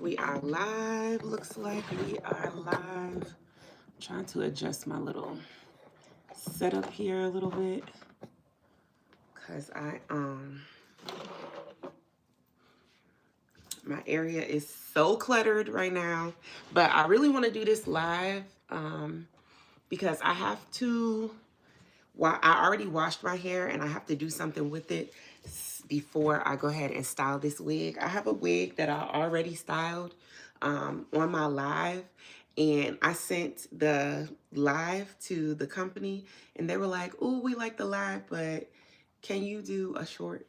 We are live. Looks like we are live. I'm trying to adjust my little setup here a little bit because my area is so cluttered right now. But I really want to do this live because I have to. Well, I already washed my hair and I have to do something with it before I go ahead and style this wig. I have a wig that I already styled on my live, and I sent the live to the company and they were like, "Oh, we like the live, but can you do a short?"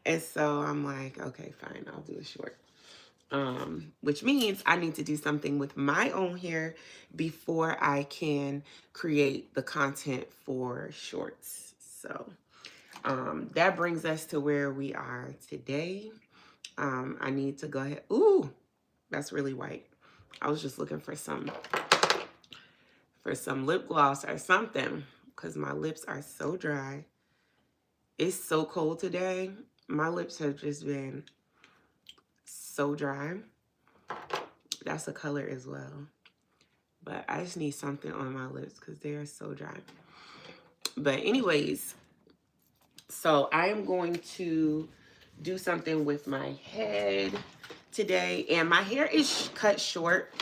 And so I'm like, okay, fine, I'll do a short. Which means I need to do something with my own hair before I can create the content for shorts. So that brings us to where we are today. I need to go ahead. Ooh, that's really white. I was just looking for some lip gloss or something because my lips are so dry. It's so cold today. My lips have just been so dry. That's a color as well. But I just need something on my lips because they are so dry. But anyways, so I am going to do something with my head today. And my hair is cut short.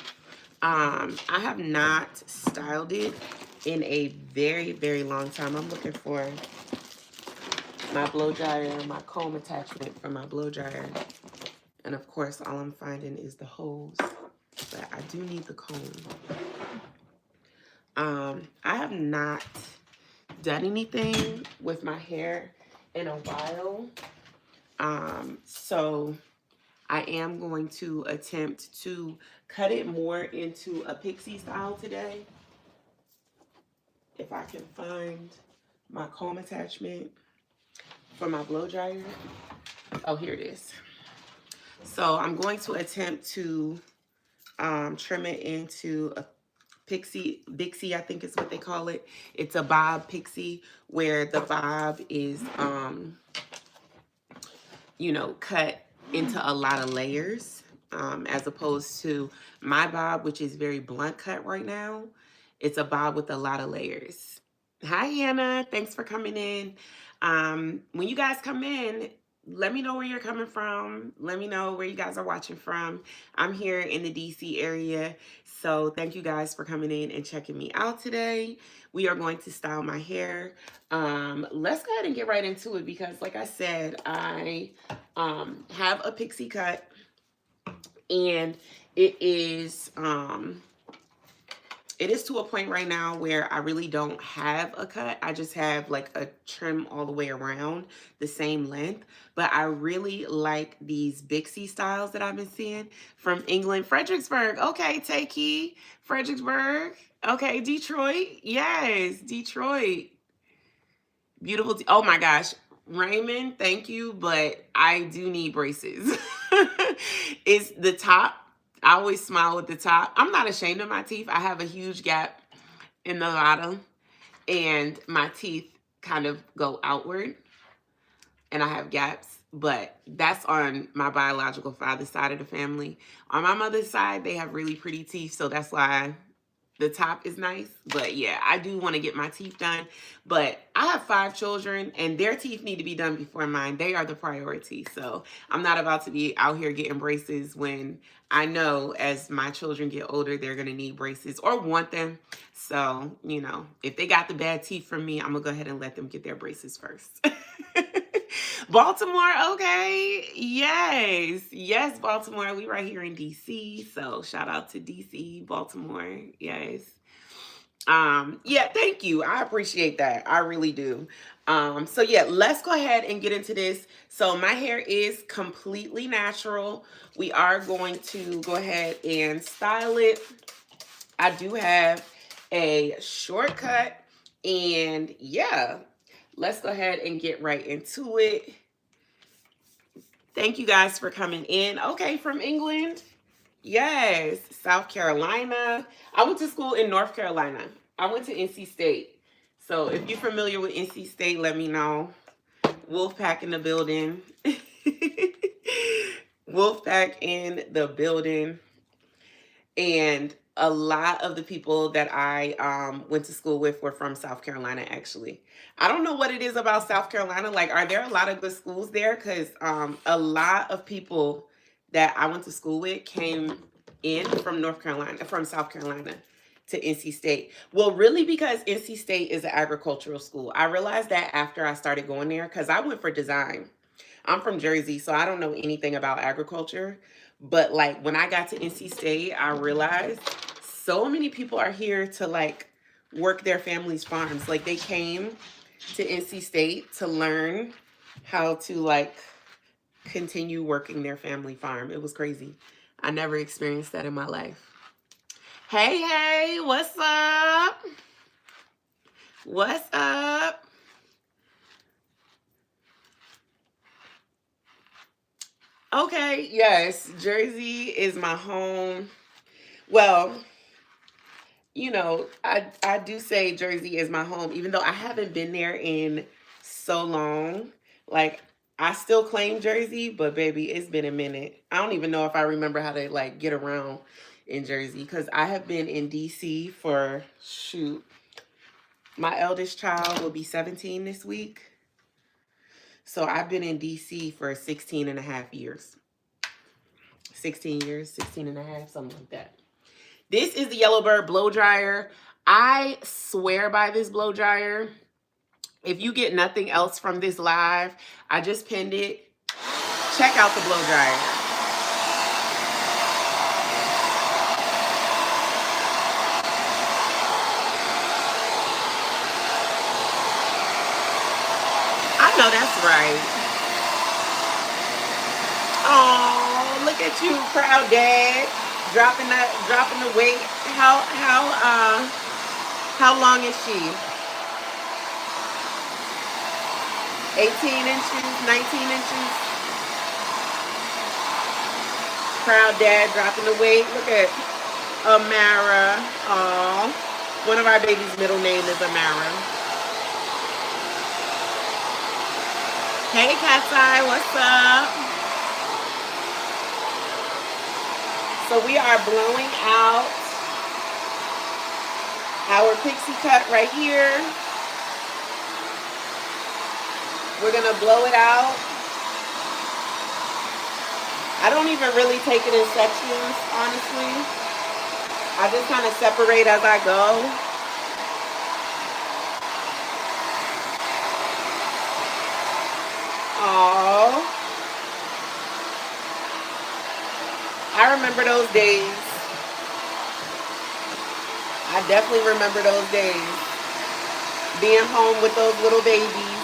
I have not styled it in a very, very long time. I'm looking for my blow dryer, my comb attachment for my blow dryer. And of course, all I'm finding is the hose. But I do need the comb. I have not done anything with my hair in a while. So I am going to attempt to cut it more into a pixie style today. If I can find my comb attachment for my blow dryer. Oh, here it is. So I'm going to attempt to trim it into a pixie, BIXIE, I think is what they call it. It's a bob pixie where the bob is, you know, cut into a lot of layers, as opposed to my bob, which is very blunt cut right now. It's a bob with a lot of layers. Hi, Hannah. Thanks for coming in. When you guys come in, let me know where you're coming from. Let me know where you guys are watching from. I'm here in the DC area. So thank you guys for coming in and checking me out today. We are going to style my hair. Let's go ahead and get right into it because like I said, I have a pixie cut and it is to a point right now where I really don't have a cut. I just have like a trim all the way around the same length. But I really like these BIXIE styles that I've been seeing from England. Fredericksburg. Okay, Takey. Fredericksburg. Okay, Detroit. Yes, Detroit. Beautiful. Oh my gosh. Raymond, thank you. But I do need braces. It's the top. I always smile with the top. I'm not ashamed of my teeth. I have a huge gap in the bottom and my teeth kind of go outward and I have gaps, but that's on my biological father's side of the family. On my mother's side, they have really pretty teeth, so that's why the top is nice. But yeah, I do want to get my teeth done. But I have 5 children and their teeth need to be done before mine. They are the priority. So I'm not about to be out here getting braces when I know as my children get older, they're going to need braces or want them. So, you know, if they got the bad teeth from me, I'm going to go ahead and let them get their braces first. Baltimore, okay. Yes. Yes, Baltimore. We right here in DC. So shout out to DC, Baltimore. Yes. Yeah, thank you. I appreciate that. I really do. So yeah, let's go ahead and get into this. So my hair is completely natural. We are going to go ahead and style it. I do have a shortcut and yeah, let's go ahead and get right into it. Thank you guys for coming in. Okay, from England. Yes, South Carolina. I went to school in North Carolina. I went to NC State. So if you're familiar with NC State, let me know. Wolfpack in the building. Wolfpack in the building. And a lot of the people that I went to school with were from South Carolina, actually. I don't know what it is about South Carolina. Like, are there a lot of good schools there? Because a lot of people that I went to school with came in from North Carolina, from South Carolina to NC State. Well, really, because NC State is an agricultural school. I realized that after I started going there, because I went for design. I'm from Jersey, so I don't know anything about agriculture. But like when I got to NC State, I realized so many people are here to like work their family's farms. Like they came to NC State to learn how to like continue working their family farm. It was crazy. I never experienced that in my life. Hey, hey, what's up? What's up? Okay, yes, Jersey is my home. Well, you know, I do say Jersey is my home, even though I haven't been there in so long. Like, I still claim Jersey, but baby, it's been a minute. I don't even know if I remember how to like get around in Jersey because I have been in DC for shoot. My eldest child will be 17 this week. So I've been in DC for 16 and a half years. 16 years, 16 and a half, something like that. This is the Yellowbird blow dryer. I swear by this blow dryer. If you get nothing else from this live, I just pinned it. Check out the blow dryer. I know that's right. Oh, look at you, proud dad, dropping the weight. How long is she? 18 inches, 19 inches. Proud dad dropping the weight. Look at Amara. Oh, one of our baby's middle name is Amara. Hey, Cat's Eye, what's up? So we are blowing out our pixie cut right here. We're gonna blow it out. I don't even really take it in sections, honestly. I just kind of separate as I go. Aww. I remember those days. I definitely remember those days. Being home with those little babies.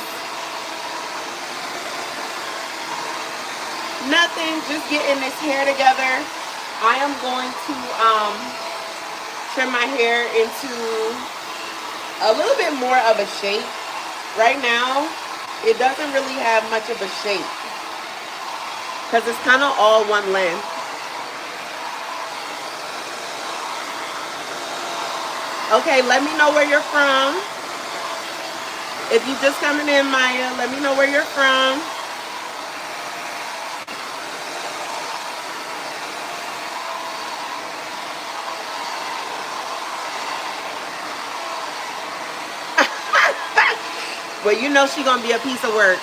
Nothing, just getting this hair together. I am going to trim my hair into a little bit more of a shape. Right now, it doesn't really have much of a shape because it's kind of all one length. Okay, let me know where you're from. If you're just coming in, Maya, let me know where you're from. Well, you know she's gonna be a piece of work.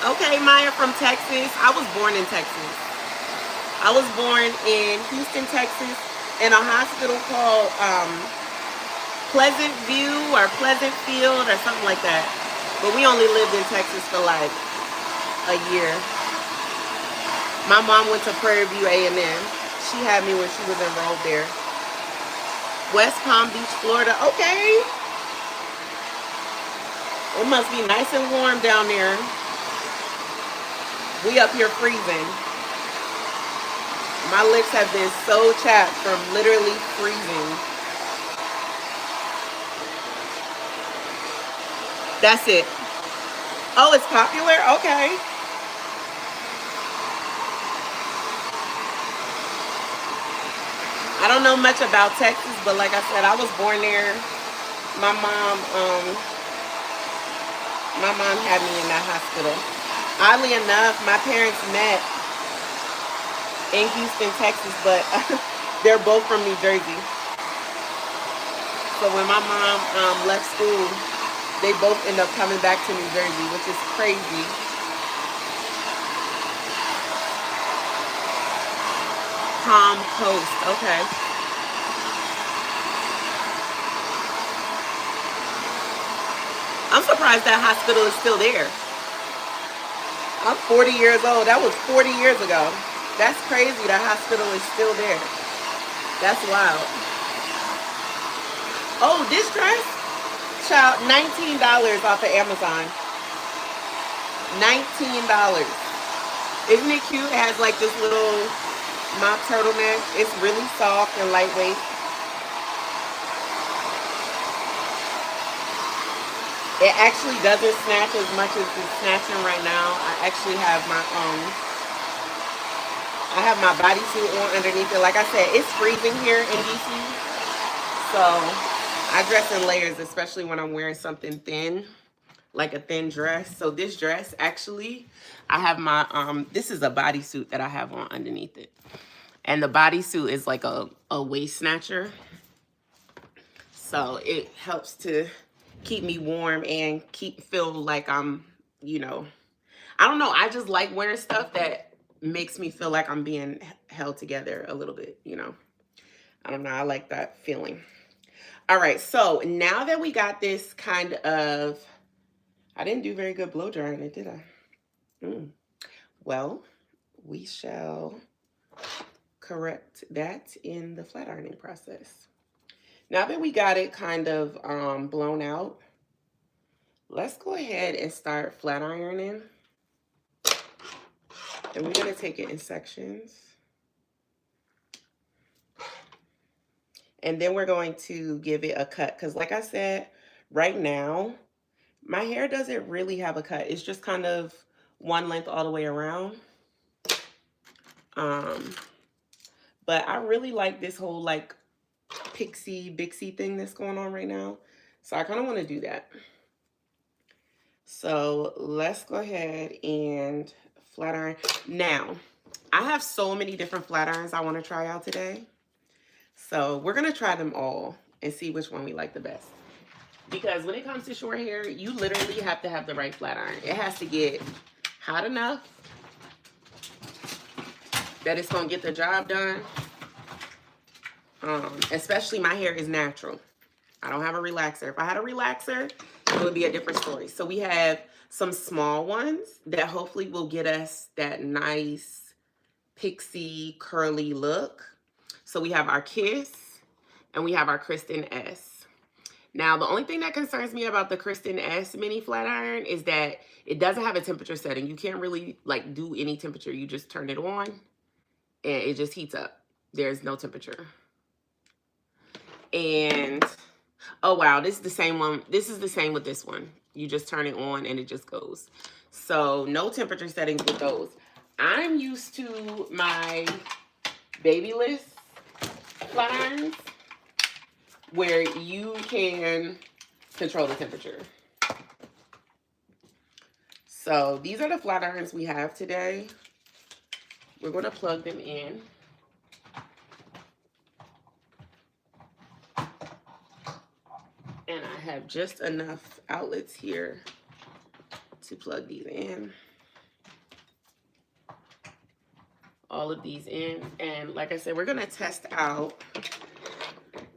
Okay, Maya from Texas. I was born in Texas. I was born in Houston, Texas, in a hospital called Pleasant View or Pleasant Field or something like that. But we only lived in Texas for like a year. My mom went to Prairie View A&M. She had me when she was enrolled there. West Palm Beach, Florida. Okay. It must be nice and warm down there. We up here freezing. My lips have been so chapped from literally freezing. That's it. Oh, it's popular? Okay. I don't know much about Texas, but like I said, I was born there. My mom had me in that hospital. Oddly enough, my parents met in Houston, Texas, but they're both from New Jersey. So when my mom left school, they both end up coming back to New Jersey, which is crazy. Palm Coast, okay. I'm surprised that hospital is still there. I'm 40 years old. That was 40 years ago. That's crazy. That hospital is still there. That's wild. Oh, this dress? Child, $19 off of Amazon. $19. Isn't it cute? It has like this little mock turtleneck. It's really soft and lightweight. It actually doesn't snatch as much as it's snatching right now. I actually have my bodysuit on underneath it. Like I said, it's freezing here in DC. So I dress in layers, especially when I'm wearing something thin, like a thin dress. So this dress, actually, I have my, this is a bodysuit that I have on underneath it. And the bodysuit is like a waist snatcher. So it helps to keep me warm and feel like I'm, you know, I don't know. I just like wearing stuff that makes me feel like I'm being held together a little bit, you know. I don't know. I like that feeling. All right. So now that we got this kind of, I didn't do very good blow drying it, did I? Well, we shall correct that in the flat ironing process. Now that we got it kind of blown out, let's go ahead and start flat ironing. And we're going to take it in sections. And then we're going to give it a cut. Because like I said, right now, my hair doesn't really have a cut. It's just kind of one length all the way around. But I really like this whole like BIXIE thing that's going on right now. So I kind of want to do that. So let's go ahead and flat iron. Now, I have so many different flat irons I want to try out today. So we're going to try them all and see which one we like the best. Because when it comes to short hair, you literally have to have the right flat iron. It has to get hot enough that it's going to get the job done. Especially my hair is natural. I don't have a relaxer. If I had a relaxer, it would be a different story. So we have some small ones that hopefully will get us that nice pixie curly look. So we have our Kiss and we have our Kristen S. Now, the only thing that concerns me about the Kristen S mini flat iron is that it doesn't have a temperature setting. You can't really like do any temperature. You just turn it on and it just heats up. There's no temperature. And oh wow, this is the same one. This is the same with this one. You just turn it on and it just goes. So no temperature settings with those. I'm used to my Babyliss flat irons where you can control the temperature. So these are the flat irons we have today. We're going to plug them in. And I have just enough outlets here to plug these in. All of these in. And like I said, we're going to test out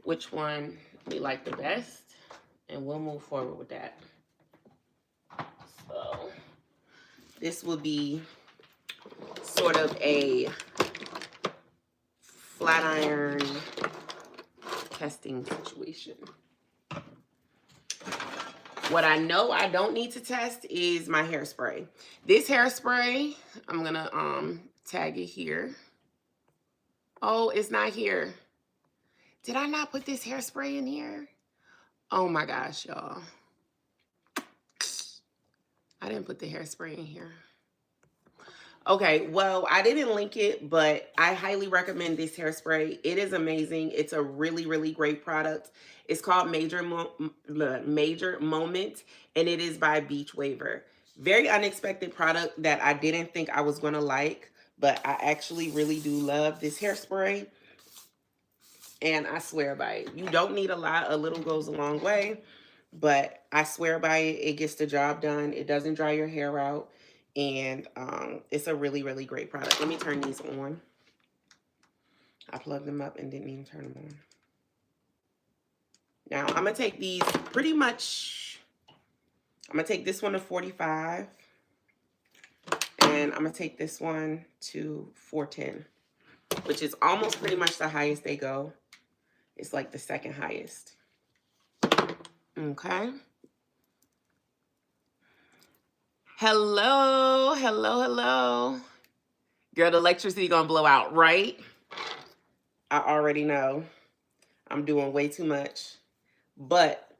which one we like the best. And we'll move forward with that. So this will be sort of a flat iron testing situation. What I know I don't need to test is my hairspray. This hairspray, I'm gonna tag it here. Oh, it's not here. Did I not put this hairspray in here? Oh my gosh, y'all. I didn't put the hairspray in here. Okay, well, I didn't link it, but I highly recommend this hairspray. It is amazing. It's a really, really great product. It's called Major Moment, and it is by Beach Waver. Very unexpected product that I didn't think I was going to like, but I actually really do love this hairspray. And I swear by it. You don't need a lot. A little goes a long way. But I swear by it. It gets the job done. It doesn't dry your hair out. And it's a really, really great product. Let me turn these on. I plugged them up and didn't even turn them on. Now, I'm going to take these pretty much. I'm going to take this one to 45. And I'm going to take this one to 410. Which is almost pretty much the highest they go. It's like the second highest. Okay. Hello, hello, hello. Girl, the electricity gonna blow out, right? I already know. I'm doing way too much. But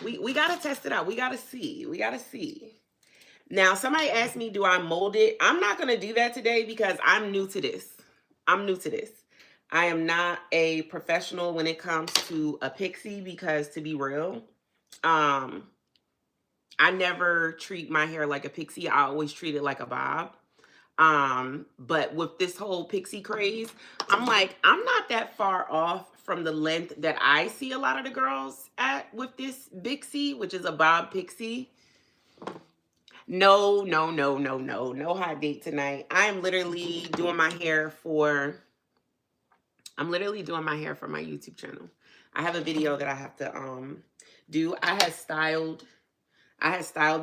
we gotta test it out. We gotta see. We gotta see. Now, somebody asked me, do I mold it? I'm not gonna do that today because I'm new to this. I'm new to this. I am not a professional when it comes to a pixie because, to be real, I never treat my hair like a pixie. I always treat it like a bob. But with this whole pixie craze, I'm like, I'm not that far off from the length that I see a lot of the girls at with this BIXIE, which is a bob pixie. No, no, no, no, no. No hot date tonight. I am literally doing my hair for... I'm literally doing my hair for my YouTube channel. I have a video that I have to do. I had styled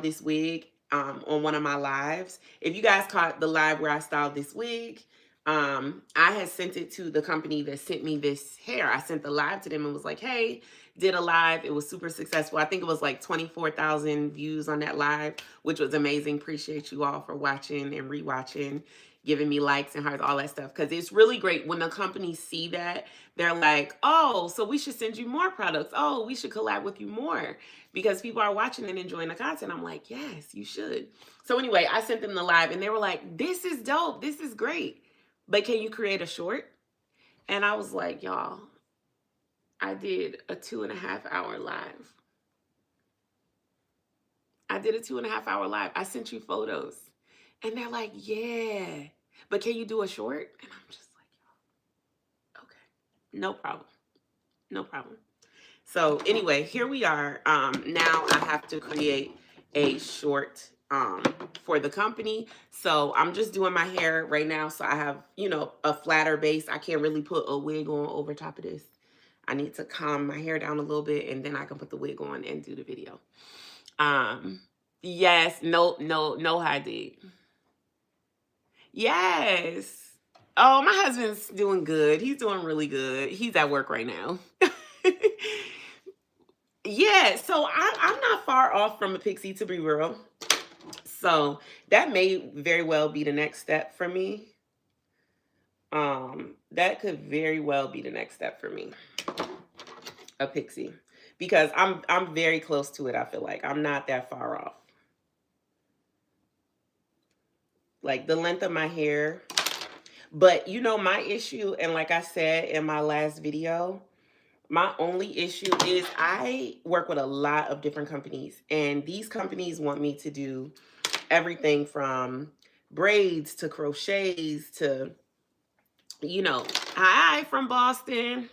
this wig on one of my lives. If you guys caught the live where I styled this wig, I had sent it to the company that sent me this hair. I sent the live to them and was like, hey, did a live. It was super successful. I think it was like 24,000 views on that live, which was amazing. Appreciate you all for watching and rewatching, giving me likes and hearts, all that stuff. Because it's really great when the companies see that. They're like, oh, so we should send you more products. Oh, we should collab with you more. Because people are watching and enjoying the content. I'm like, yes, you should. So anyway, I sent them the live and they were like, this is dope. This is great. But can you create a short? And I was like, y'all, I did a 2.5-hour live. I did a 2.5-hour live. I sent you photos. And they're like, yeah, but can you do a short? And I'm just like, y'all, okay, no problem. No problem. So anyway, here we are. Now I have to create a short for the company. So I'm just doing my hair right now. So I have, you know, a flatter base. I can't really put a wig on over top of this. I need to calm my hair down a little bit and then I can put the wig on and do the video. Yes, no high dig. Yes. Oh, my husband's doing good. He's doing really good. He's at work right now. Yeah, so I'm not far off from a pixie, to be real. So that may very well be the next step for me. That could very well be the next step for me, a pixie, because I'm very close to it. I feel like I'm not that far off. Like the length of my hair, but you know my issue, and like I said in my last video, my only issue is I work with a lot of different companies, and these companies want me to do everything from braids to crochets to, you know, hi from Boston,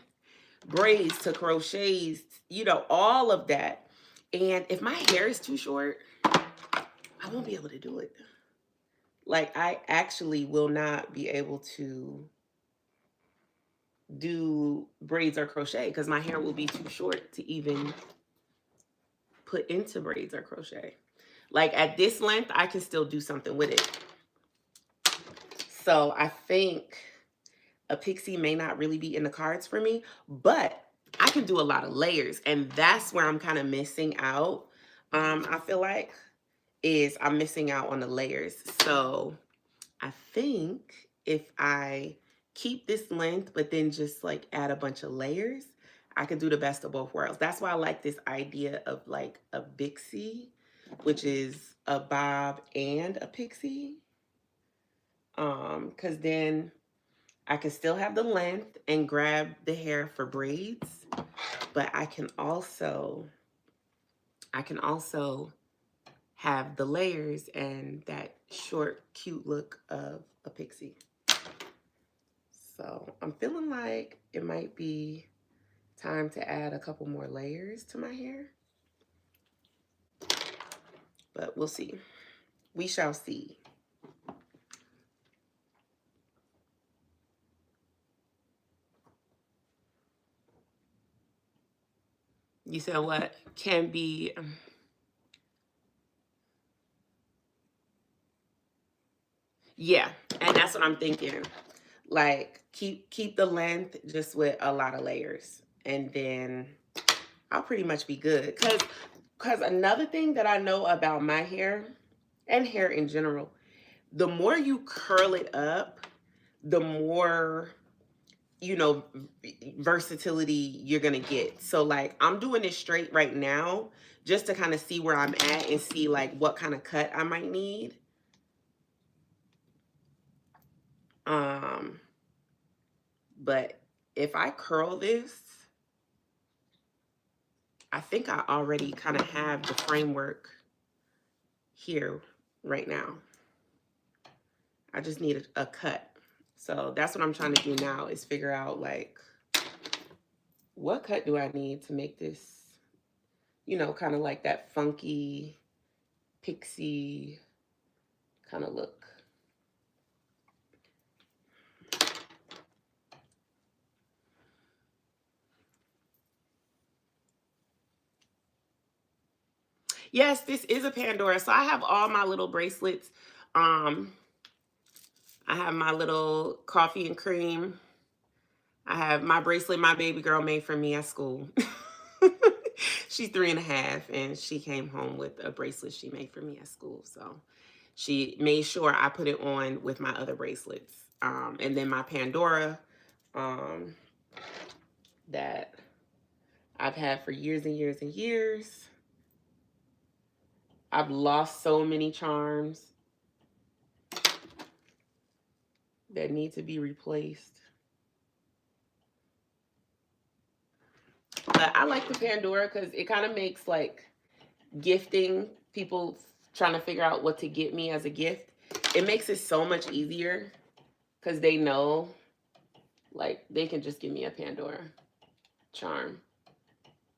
braids to crochets, you know, all of that. And if my hair is too short, I won't be able to do it. Like, I actually will not be able to do braids or crochet because my hair will be too short to even put into braids or crochet. Like at this length, I can still do something with it. So I think a pixie may not really be in the cards for me, but I can do a lot of layers, and that's where I'm kind of missing out. I feel like I'm missing out on the layers. So I think if I keep this length, but then just like add a bunch of layers, I could do the best of both worlds. That's why I like this idea of like a BIXIE, which is a bob and a pixie. Because then I can still have the length and grab the hair for braids, but I can also have the layers and that short, cute look of a pixie. I'm feeling like it might be time to add a couple more layers to my hair. But we'll see. We shall see. You said what can be... Yeah, and that's what I'm thinking. Like, keep the length just with a lot of layers. And then I'll pretty much be good. Because another thing that I know about my hair and hair in general, the more you curl it up, the more, you know, versatility you're going to get. So like I'm doing it straight right now just to kind of see where I'm at and see like what kind of cut I might need. But if I curl this, I think I already kind of have the framework here right now. I just need a cut. So that's what I'm trying to do now, is figure out like what cut do I need to make this, you know, kind of like that funky pixie kind of look. Yes, this is a Pandora. So I have all my little bracelets. I have my little coffee and cream. I have my bracelet my baby girl made for me at school. She's 3.5 and she came home with a bracelet she made for me at school. So she made sure I put it on with my other bracelets. And then my Pandora that I've had for years and years and years. I've lost so many charms that need to be replaced. But I like the Pandora because it kind of makes like gifting, people trying to figure out what to get me as a gift, it makes it so much easier because they know like they can just give me a Pandora charm.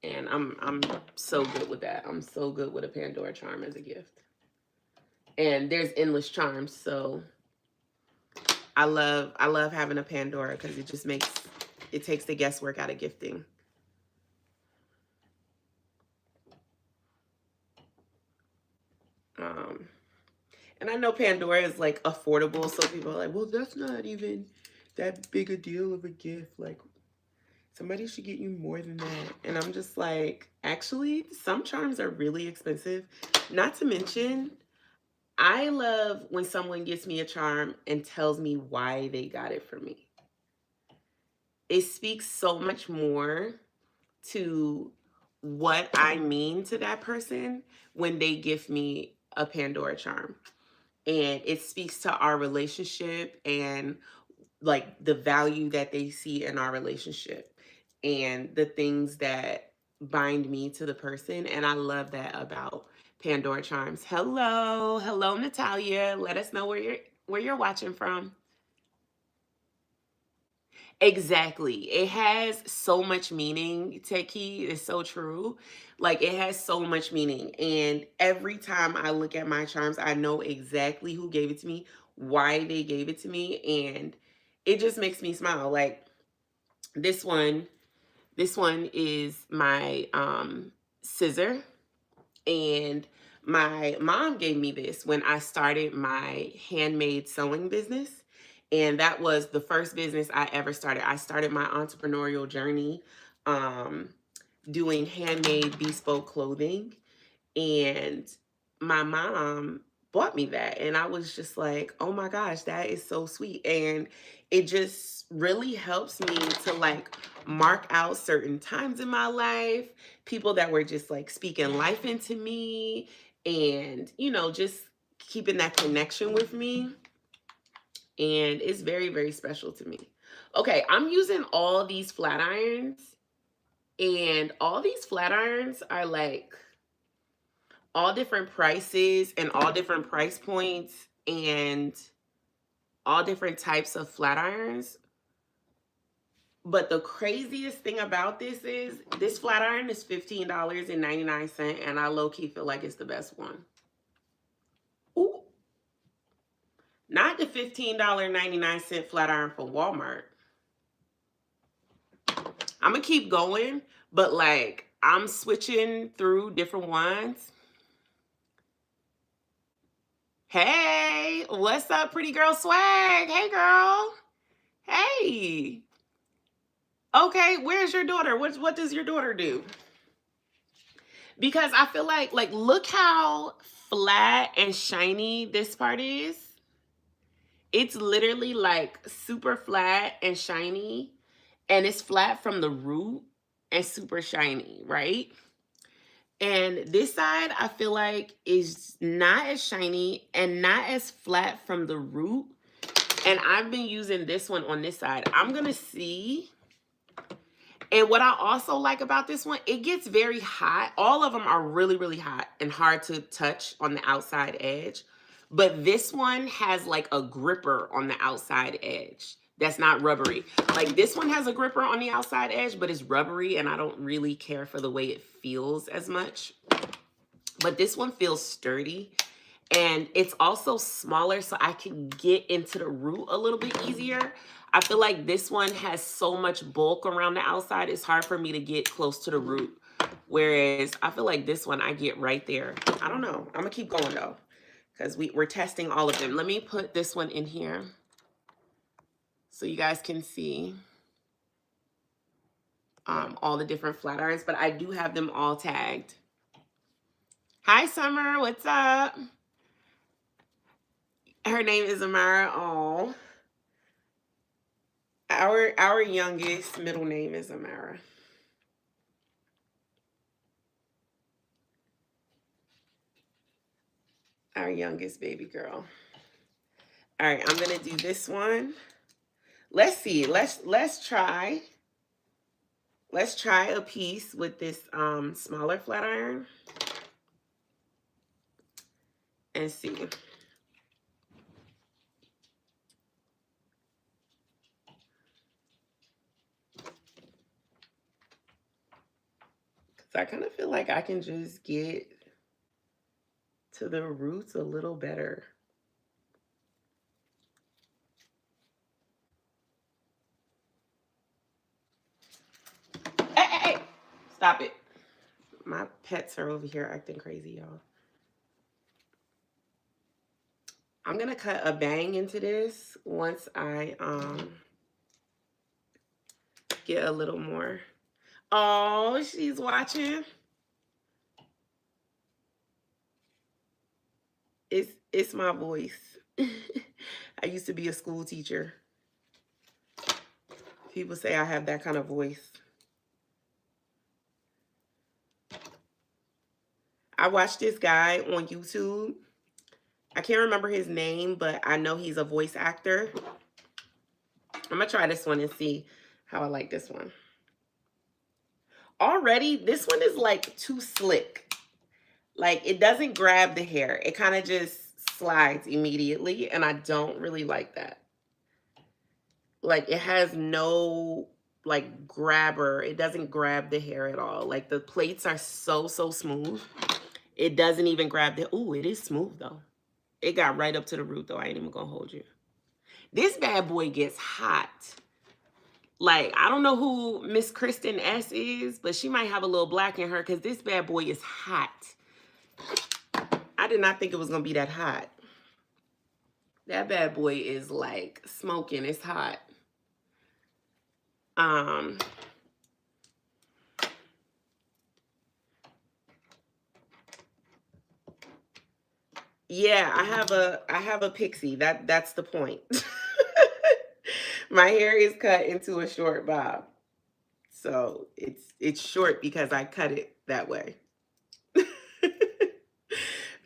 And I'm so good with that. I'm so good with a Pandora charm as a gift. And there's endless charms, so I love having a Pandora because it just takes the guesswork out of gifting. And I know Pandora is like affordable, so people are like, well, that's not even that big a deal of a gift. Like, somebody should get you more than that. And I'm just like, actually, some charms are really expensive. Not to mention, I love when someone gets me a charm and tells me why they got it for me. It speaks so much more to what I mean to that person when they gift me a Pandora charm. And it speaks to our relationship and like the value that they see in our relationship and the things that bind me to the person. And I love that about Pandora charms. Hello, Natalia. Let us know where you're watching from. Exactly. It has so much meaning, Techie. It's so true. Like, it has so much meaning. And every time I look at my charms, I know exactly who gave it to me, why they gave it to me, and it just makes me smile. Like, this one is my scissor. And my mom gave me this when I started my handmade sewing business. And that was the first business I ever started. I started my entrepreneurial journey doing handmade bespoke clothing. And my mom bought me that. And I was just like, oh my gosh, that is so sweet. And it just really helps me to like mark out certain times in my life, people that were just like speaking life into me and, you know, just keeping that connection with me. And it's very, very special to me. Okay, I'm using all these flat irons, and all these flat irons are like all different prices and all different price points and all different types of flat irons. But the craziest thing about this is this flat iron is $15.99, and I low-key feel like it's the best one. Ooh. Not the $15.99 flat iron from Walmart. I'm gonna keep going, but like I'm switching through different ones. Hey, what's up, pretty girl swag? Hey, girl. Hey. Okay, where's your daughter? What does your daughter do? Because I feel like look how flat and shiny this part is. It's literally like super flat and shiny, and it's flat from the root and super shiny, right? And this side, I feel like is not as shiny and not as flat from the root. And I've been using this one on this side. I'm going to see. And what I also like about this one, it gets very hot. All of them are really, really hot and hard to touch on the outside edge. But this one has like a gripper on the outside edge. That's not rubbery. Like this one has a gripper on the outside edge, but it's rubbery, and I don't really care for the way it feels as much. But this one feels sturdy, and it's also smaller, so I can get into the root a little bit easier. I feel like this one has so much bulk around the outside, it's hard for me to get close to the root. Whereas I feel like this one, I get right there. I don't know. I'm gonna keep going though, because we're testing all of them. Let me put this one in here so you guys can see all the different flat irons, but I do have them all tagged. Hi, Summer. What's up? Her name is Amara. Oh, our youngest middle name is Amara. Our youngest baby girl. All right, I'm gonna do this one. Let's see. Let's try. Let's try a piece with this smaller flat iron and see. I kind of feel like I can just get to the roots a little better. Hey. Stop it. My pets are over here acting crazy, y'all. I'm going to cut a bang into this once I get a little more. Oh, she's watching. It's my voice. I used to be a school teacher. People say I have that kind of voice. I watched this guy on YouTube. I can't remember his name, but I know he's a voice actor. I'm going to try this one and see how I like this one. Already, this one is like too slick. Like it doesn't grab the hair. It kind of just slides immediately, and I don't really like that. Like it has no like grabber. It doesn't grab the hair at all. Like the plaits are so smooth. It doesn't even grab the, ooh, it is smooth though. It got right up to the root though. I ain't even gonna hold you. This bad boy gets hot. Like, I don't know who Miss Kristen S is, but she might have a little black in her because this bad boy is hot. I did not think it was going to be that hot. That bad boy is like smoking. It's hot. Yeah, I have a pixie. That's the point. My hair is cut into a short bob. So it's short because I cut it that way.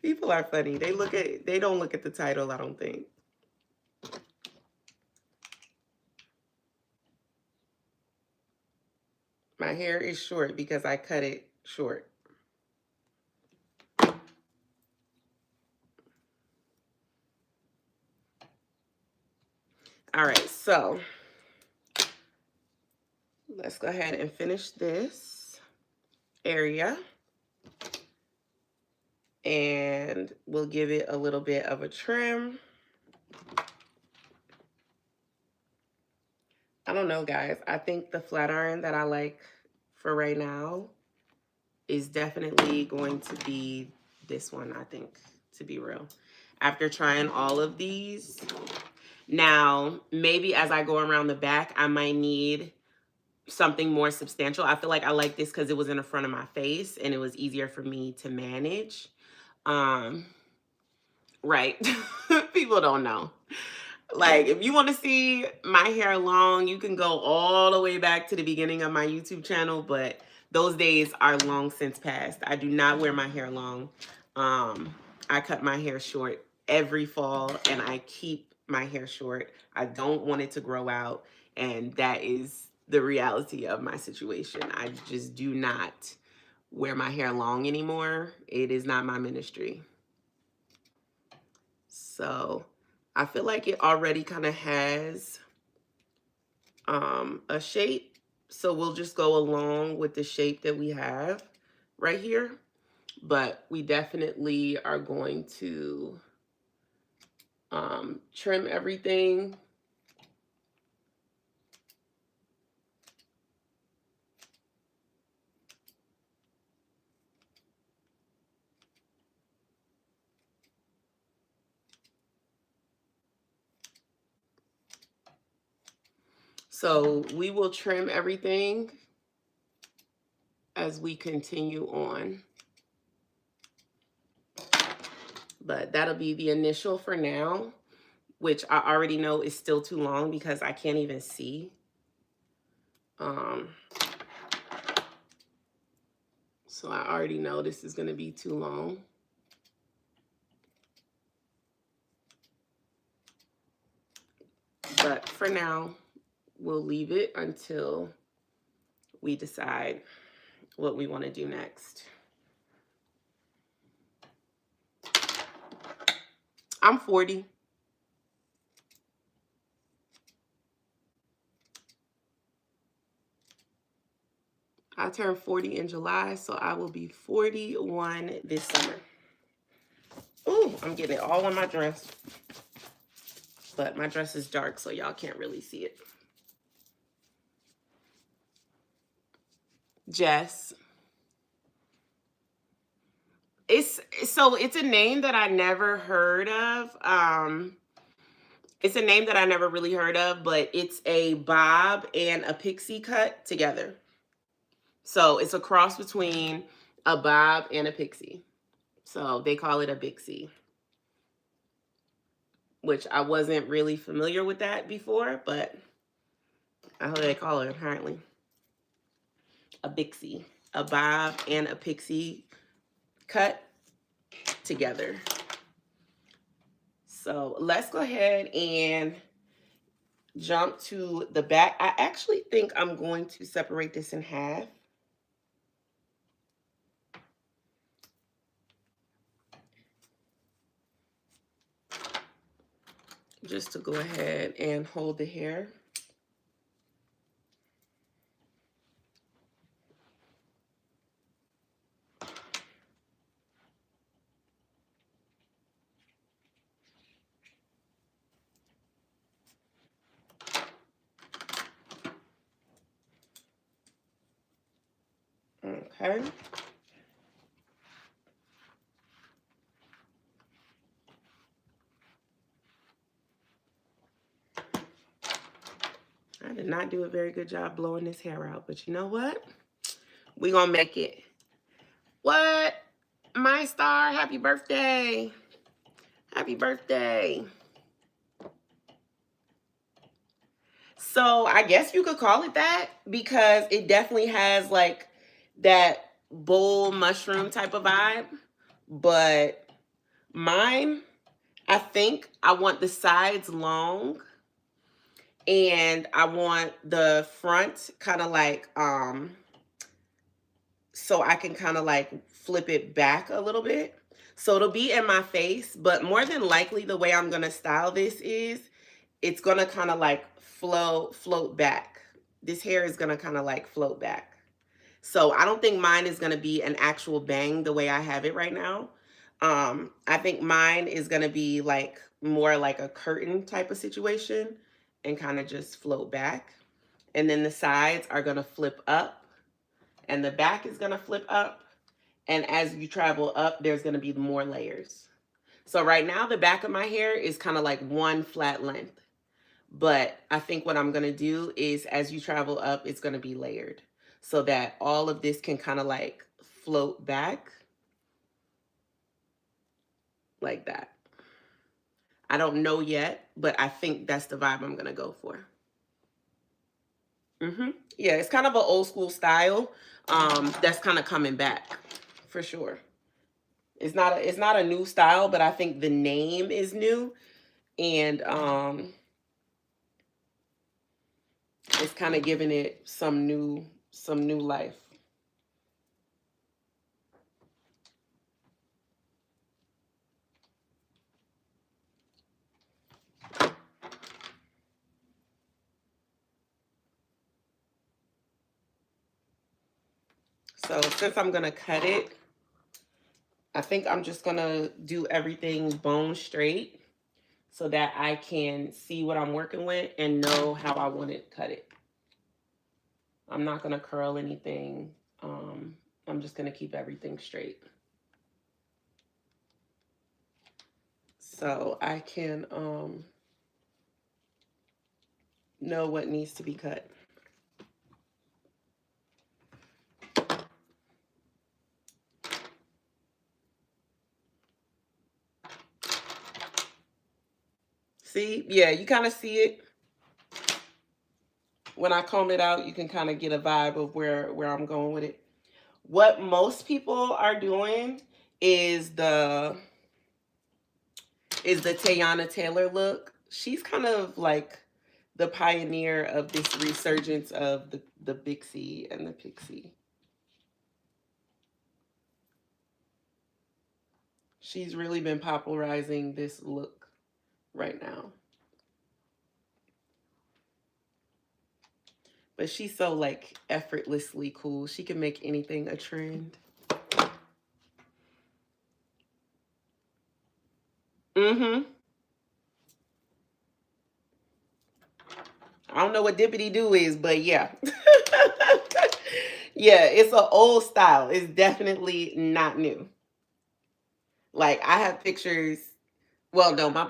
People are funny. They don't look at the title, I don't think. My hair is short because I cut it short. All right, so let's go ahead and finish this area. And we'll give it a little bit of a trim. I don't know, guys. I think the flat iron that I like for right now is definitely going to be this one, I think, to be real. After trying all of these, now, maybe as I go around the back, I might need something more substantial. I feel like I like this because it was in the front of my face and it was easier for me to manage. Right. People don't know. Like, if you want to see my hair long, you can go all the way back to the beginning of my YouTube channel, but those days are long since past. I do not wear my hair long. I cut my hair short every fall, and I keep my hair short. I don't want it to grow out, and that is the reality of my situation. I just do not wear my hair long anymore. It is not my ministry. So I feel like it already kind of has a shape. So we'll just go along with the shape that we have right here. But we definitely are going to trim everything. So we will trim everything as we continue on. But that'll be the initial for now, which I already know is still too long because I can't even see. So I already know this is going to be too long. But for now, we'll leave it until we decide what we want to do next. I'm 40. I turned 40 in July, so I will be 41 this summer. Ooh, I'm getting it all on my dress. But my dress is dark, so y'all can't really see it. Jess. It's a name that I never heard of. It's a name that I never really heard of, but it's a bob and a pixie cut together. So it's a cross between a bob and a pixie. So they call it a BIXIE, which I wasn't really familiar with that before, but that's what they call it apparently. A BIXIE, a bob and a pixie cut together. So let's go ahead and jump to the back. I actually think I'm going to separate this in half. Just to go ahead and hold the hair. Okay. I did not do a very good job blowing this hair out, but you know what? We're going to make it. What? My star, happy birthday. Happy birthday. So I guess you could call it that because it definitely has like that bowl mushroom type of vibe. But mine, I think I want the sides long and I want the front kind of like, so I can kind of like flip it back a little bit. So it'll be in my face, but more than likely the way I'm going to style this is it's going to kind of like float back this hair is gonna kind of like float back. So I don't think mine is gonna be an actual bang the way I have it right now. I think mine is gonna be like more like a curtain type of situation and kind of just float back. And then the sides are gonna flip up and the back is gonna flip up. And as you travel up, there's gonna be more layers. So right now the back of my hair is kind of like one flat length. But I think what I'm going to do is as you travel up, it's going to be layered so that all of this can kind of like float back like that. I don't know yet, but I think that's the vibe I'm going to go for. Yeah, it's kind of an old school style that's kind of coming back for sure. It's not a new style, but I think the name is new, and it's kind of giving it some new life. So since I'm gonna cut it, I think I'm just gonna do everything bone straight so that I can see what I'm working with and know how I want it cut it. I'm not gonna curl anything. I'm just gonna keep everything straight. So I can know what needs to be cut. See, yeah, you kind of see it. When I comb it out, you can kind of get a vibe of where I'm going with it. What most people are doing is the Teyana Taylor look. She's kind of like the pioneer of this resurgence of the BIXIE and the pixie. She's really been popularizing this look right now. But she's so like effortlessly cool. She can make anything a trend. I don't know what dippity do is, but yeah. Yeah, it's an old style. It's definitely not new. Like I have pictures. Well, no, my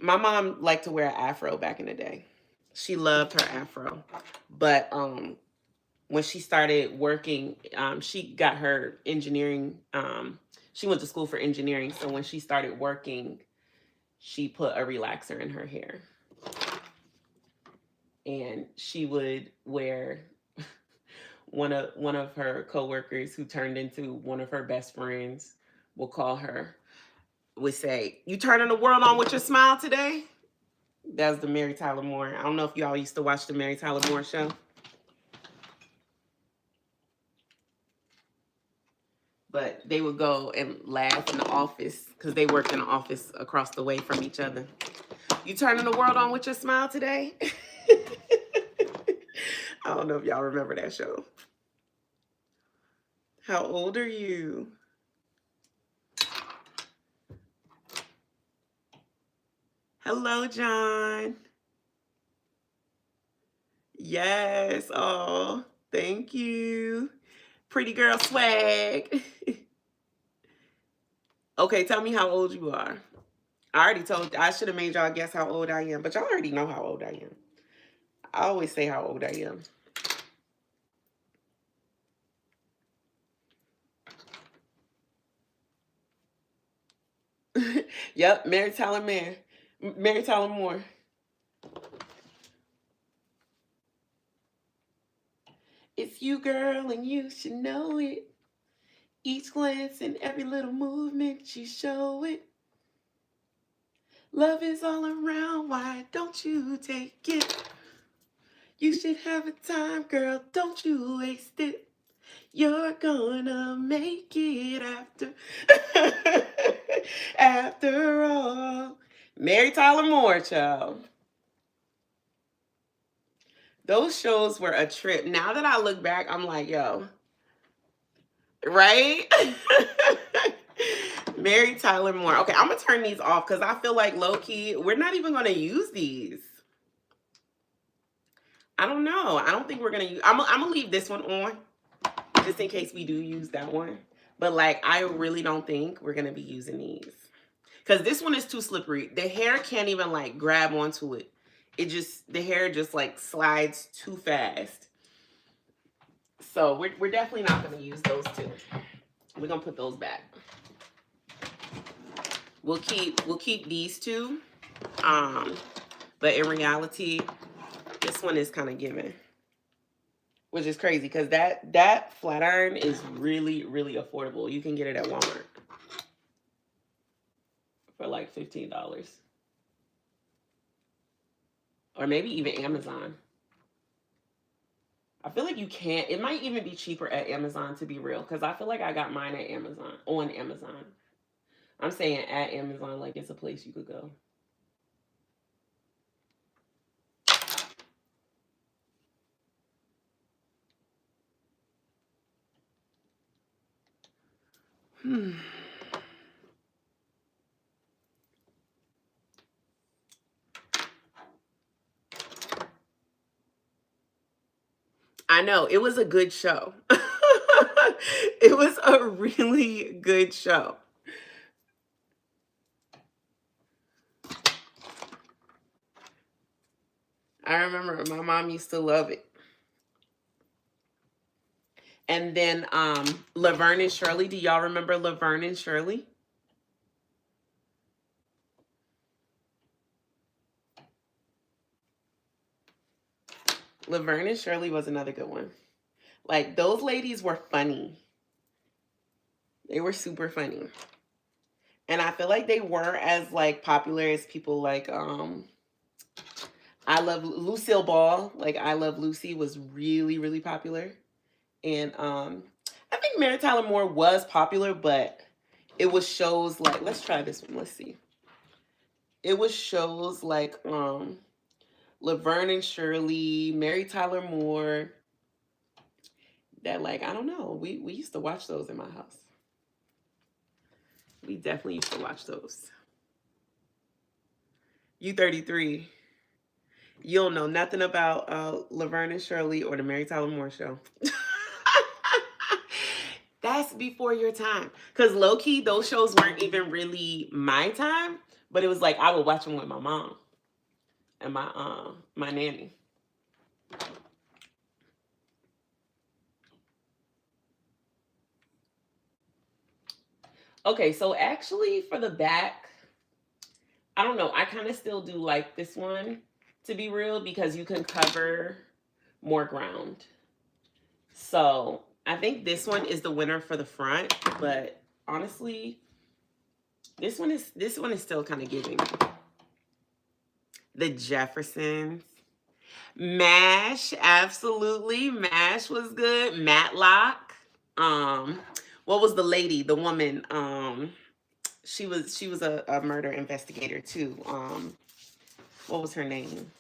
mom liked to wear an afro back in the day. She loved her afro. But when she started working, she got her engineering. She went to school for engineering. So when she started working, she put a relaxer in her hair. And she would wear one of her coworkers who turned into one of her best friends will call her, would say, "You turning the world on with your smile today?" That's the Mary Tyler Moore. I don't know if y'all used to watch the Mary Tyler Moore show. But they would go and laugh in the office because they worked in the office across the way from each other. "You turning the world on with your smile today?" I don't know if y'all remember that show. How old are you? Hello, John. Yes. Oh, thank you. Pretty girl swag. Okay, tell me how old you are. I already told, I should have made y'all guess how old I am, but y'all already know how old I am. I always say how old I am. Yep, Mary Tyler Moore. It's you, girl, and you should know it. Each glance and every little movement, you show it. Love is all around, why don't you take it? You should have a time, girl, don't you waste it. You're gonna make it after after all. Mary Tyler Moore, child. Those shows were a trip. Now that I look back, I'm like, yo, right? Mary Tyler Moore. Okay, I'm gonna turn these off because I feel like low-key, we're not even gonna use these. I don't know. I don't think we're gonna use. I'm gonna leave this one on just in case we do use that one. But like, I really don't think we're gonna be using these because this one is too slippery. The hair can't even like grab onto it. The hair just like slides too fast. So we're definitely not gonna use those two. We're gonna put those back. We'll keep these two. But in reality, this one is kind of given. Which is crazy because that flat iron is really, really affordable. You can get it at Walmart for like $15. Or maybe even Amazon. I feel like you can't. It might even be cheaper at Amazon, to be real. Because I feel like I got mine at Amazon. On Amazon. I'm saying at Amazon like it's a place you could go. I know. It was a good show. It was a really good show. I remember my mom used to love it. And then Laverne and Shirley. Do y'all remember Laverne and Shirley? Laverne and Shirley was another good one. Like, those ladies were funny. They were super funny. And I feel like they were as like popular as people like I Love Lucille Ball. Like I Love Lucy was really, really popular. And I think Mary Tyler Moore was popular, but it was shows like, let's try this one. Let's see. It was shows like Laverne and Shirley, Mary Tyler Moore. That like, I don't know. We used to watch those in my house. We definitely used to watch those. You 33. You don't know nothing about Laverne and Shirley or the Mary Tyler Moore show. That's before your time. Because low-key, those shows weren't even really my time. But it was like I would watch them with my mom and my nanny. Okay, so actually for the back, I don't know. I kind of still do like this one, to be real, because you can cover more ground. So I think this one is the winner for the front, but honestly, this one is still kind of giving. The Jeffersons. MASH, absolutely. MASH was good. Matlock. What was the lady, the woman? She was a murder investigator too. What was her name?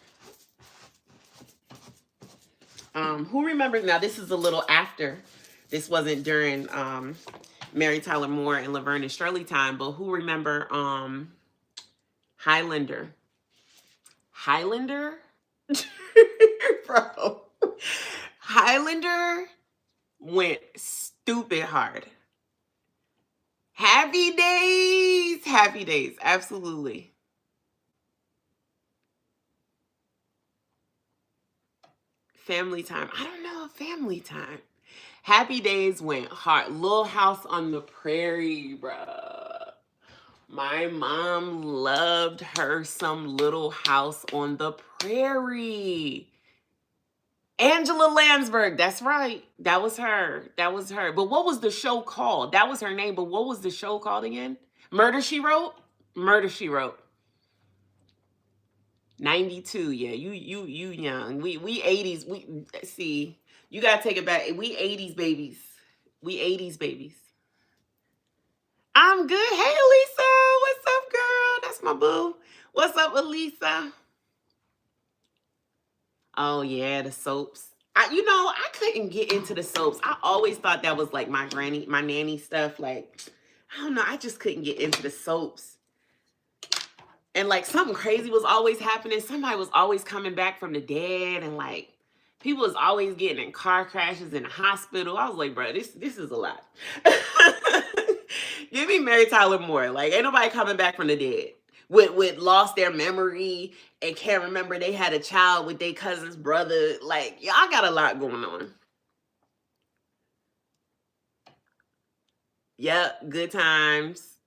Who remembers? Now this is a little after. This wasn't during Mary Tyler Moore and Laverne and Shirley time, but who remember Highlander? Highlander? Bro. Highlander went stupid hard. Happy Days. Happy Days. Absolutely. Family Time. I don't know. Family Time. Happy Days went hard. Little House on the Prairie, bruh. My mom loved her some Little House on the Prairie. Angela Lansbury. That's right. That was her. That was her. But what was the show called? That was her name. But what was the show called again? Murder, She Wrote? Murder, She Wrote. 92. Yeah, you young. We 80s. We see. You gotta take it back. We 80s babies. We 80s babies. I'm good. Hey, Elisa. What's up, girl? That's my boo. What's up, Elisa? Oh yeah, the soaps. I couldn't get into the soaps. I always thought that was like my granny, my nanny stuff. Like, I don't know, I just couldn't get into the soaps. And like something crazy was always happening. Somebody was always coming back from the dead, and like people was always getting in car crashes in the hospital. I was like, bro, this is a lot. Give me Mary Tyler Moore. Like, ain't nobody coming back from the dead. With lost their memory and can't remember they had a child with their cousin's brother. Like, y'all got a lot going on. Yep, good times.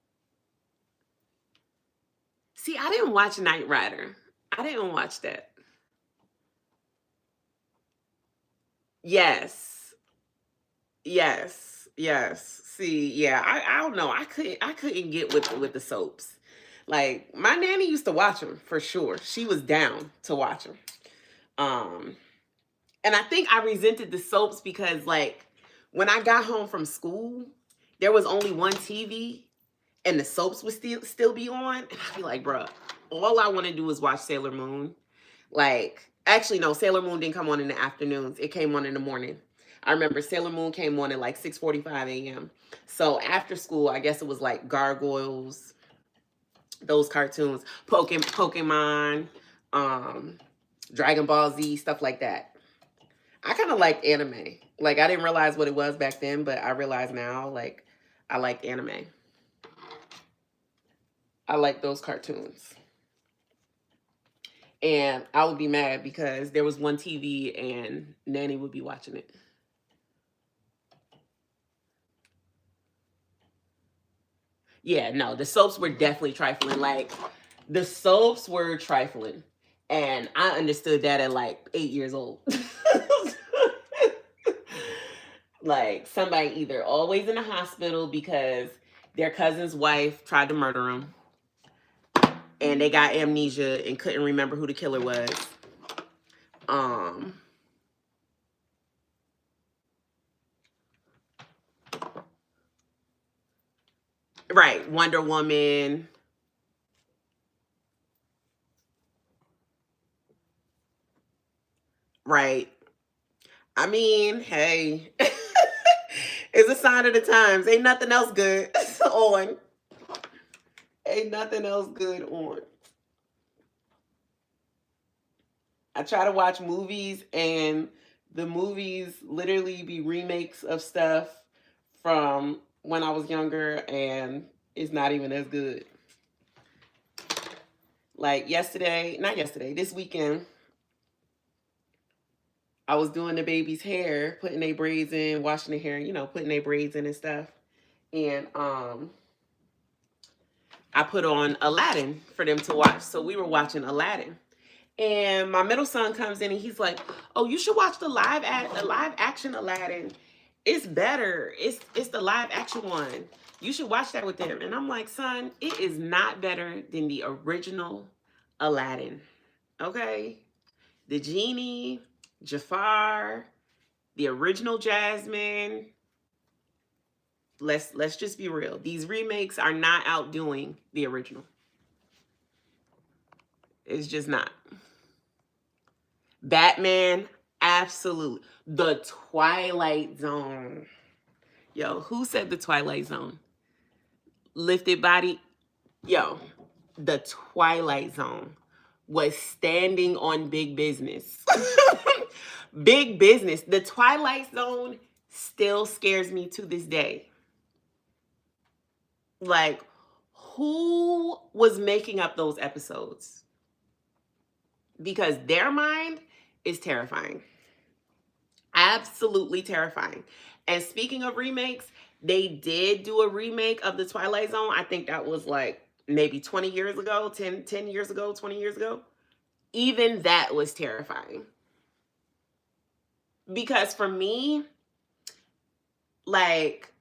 See, I didn't watch Knight Rider. I didn't watch that. Yes. Yes. Yes. See, yeah, I don't know. I couldn't get with the soaps. Like my nanny used to watch them for sure. She was down to watch them. Um, and I think I resented the soaps because like when I got home from school, there was only one TV and the soaps would still be on, and I'd be like, bruh, all I want to do is watch Sailor Moon. Like, actually, no, Sailor Moon didn't come on in the afternoons. It came on in the morning. I remember Sailor Moon came on at like 6:45 a.m. So after school, I guess it was like Gargoyles, those cartoons, Pokemon, um, Dragon Ball Z, stuff like that. I kind of like anime. Like, I didn't realize what it was back then, but I realize now, like, I like anime. I like those cartoons. And I would be mad because there was one TV and Nanny would be watching it. Yeah, no, the soaps were definitely trifling. Like, the soaps were trifling. And I understood that at like 8 years old. Like, somebody either always in the hospital because their cousin's wife tried to murder him and they got amnesia and couldn't remember who the killer was. Um, right, Wonder Woman. Right. I mean, hey, it's a sign of the times. Ain't nothing else good on. Ain't nothing else good on. I try to watch movies, and the movies literally be remakes of stuff from when I was younger, and it's not even as good. Like yesterday, not yesterday, this weekend, I was doing the baby's hair, putting their braids in, washing the hair, putting their braids in and stuff. And I put on Aladdin for them to watch. So we were watching Aladdin. And my middle son comes in and he's like, "Oh, you should watch the live action Aladdin. It's better. It's the live action one. You should watch that with them." And I'm like, "Son, it is not better than the original Aladdin." Okay? The genie, Jafar, the original Jasmine. Let's just be real. These remakes are not outdoing the original. It's just not. Batman, absolute. The Twilight Zone. Yo, who said the Twilight Zone? Lifted body. Yo, the Twilight Zone was standing on big business. Big business. The Twilight Zone still scares me to this day. Like, who was making up those episodes? Because their mind is terrifying. Absolutely terrifying. And speaking of remakes, they did do a remake of the Twilight Zone. I think that was like maybe 20 years ago, 10 years ago, 20 years ago. Even that was terrifying. Because for me, like,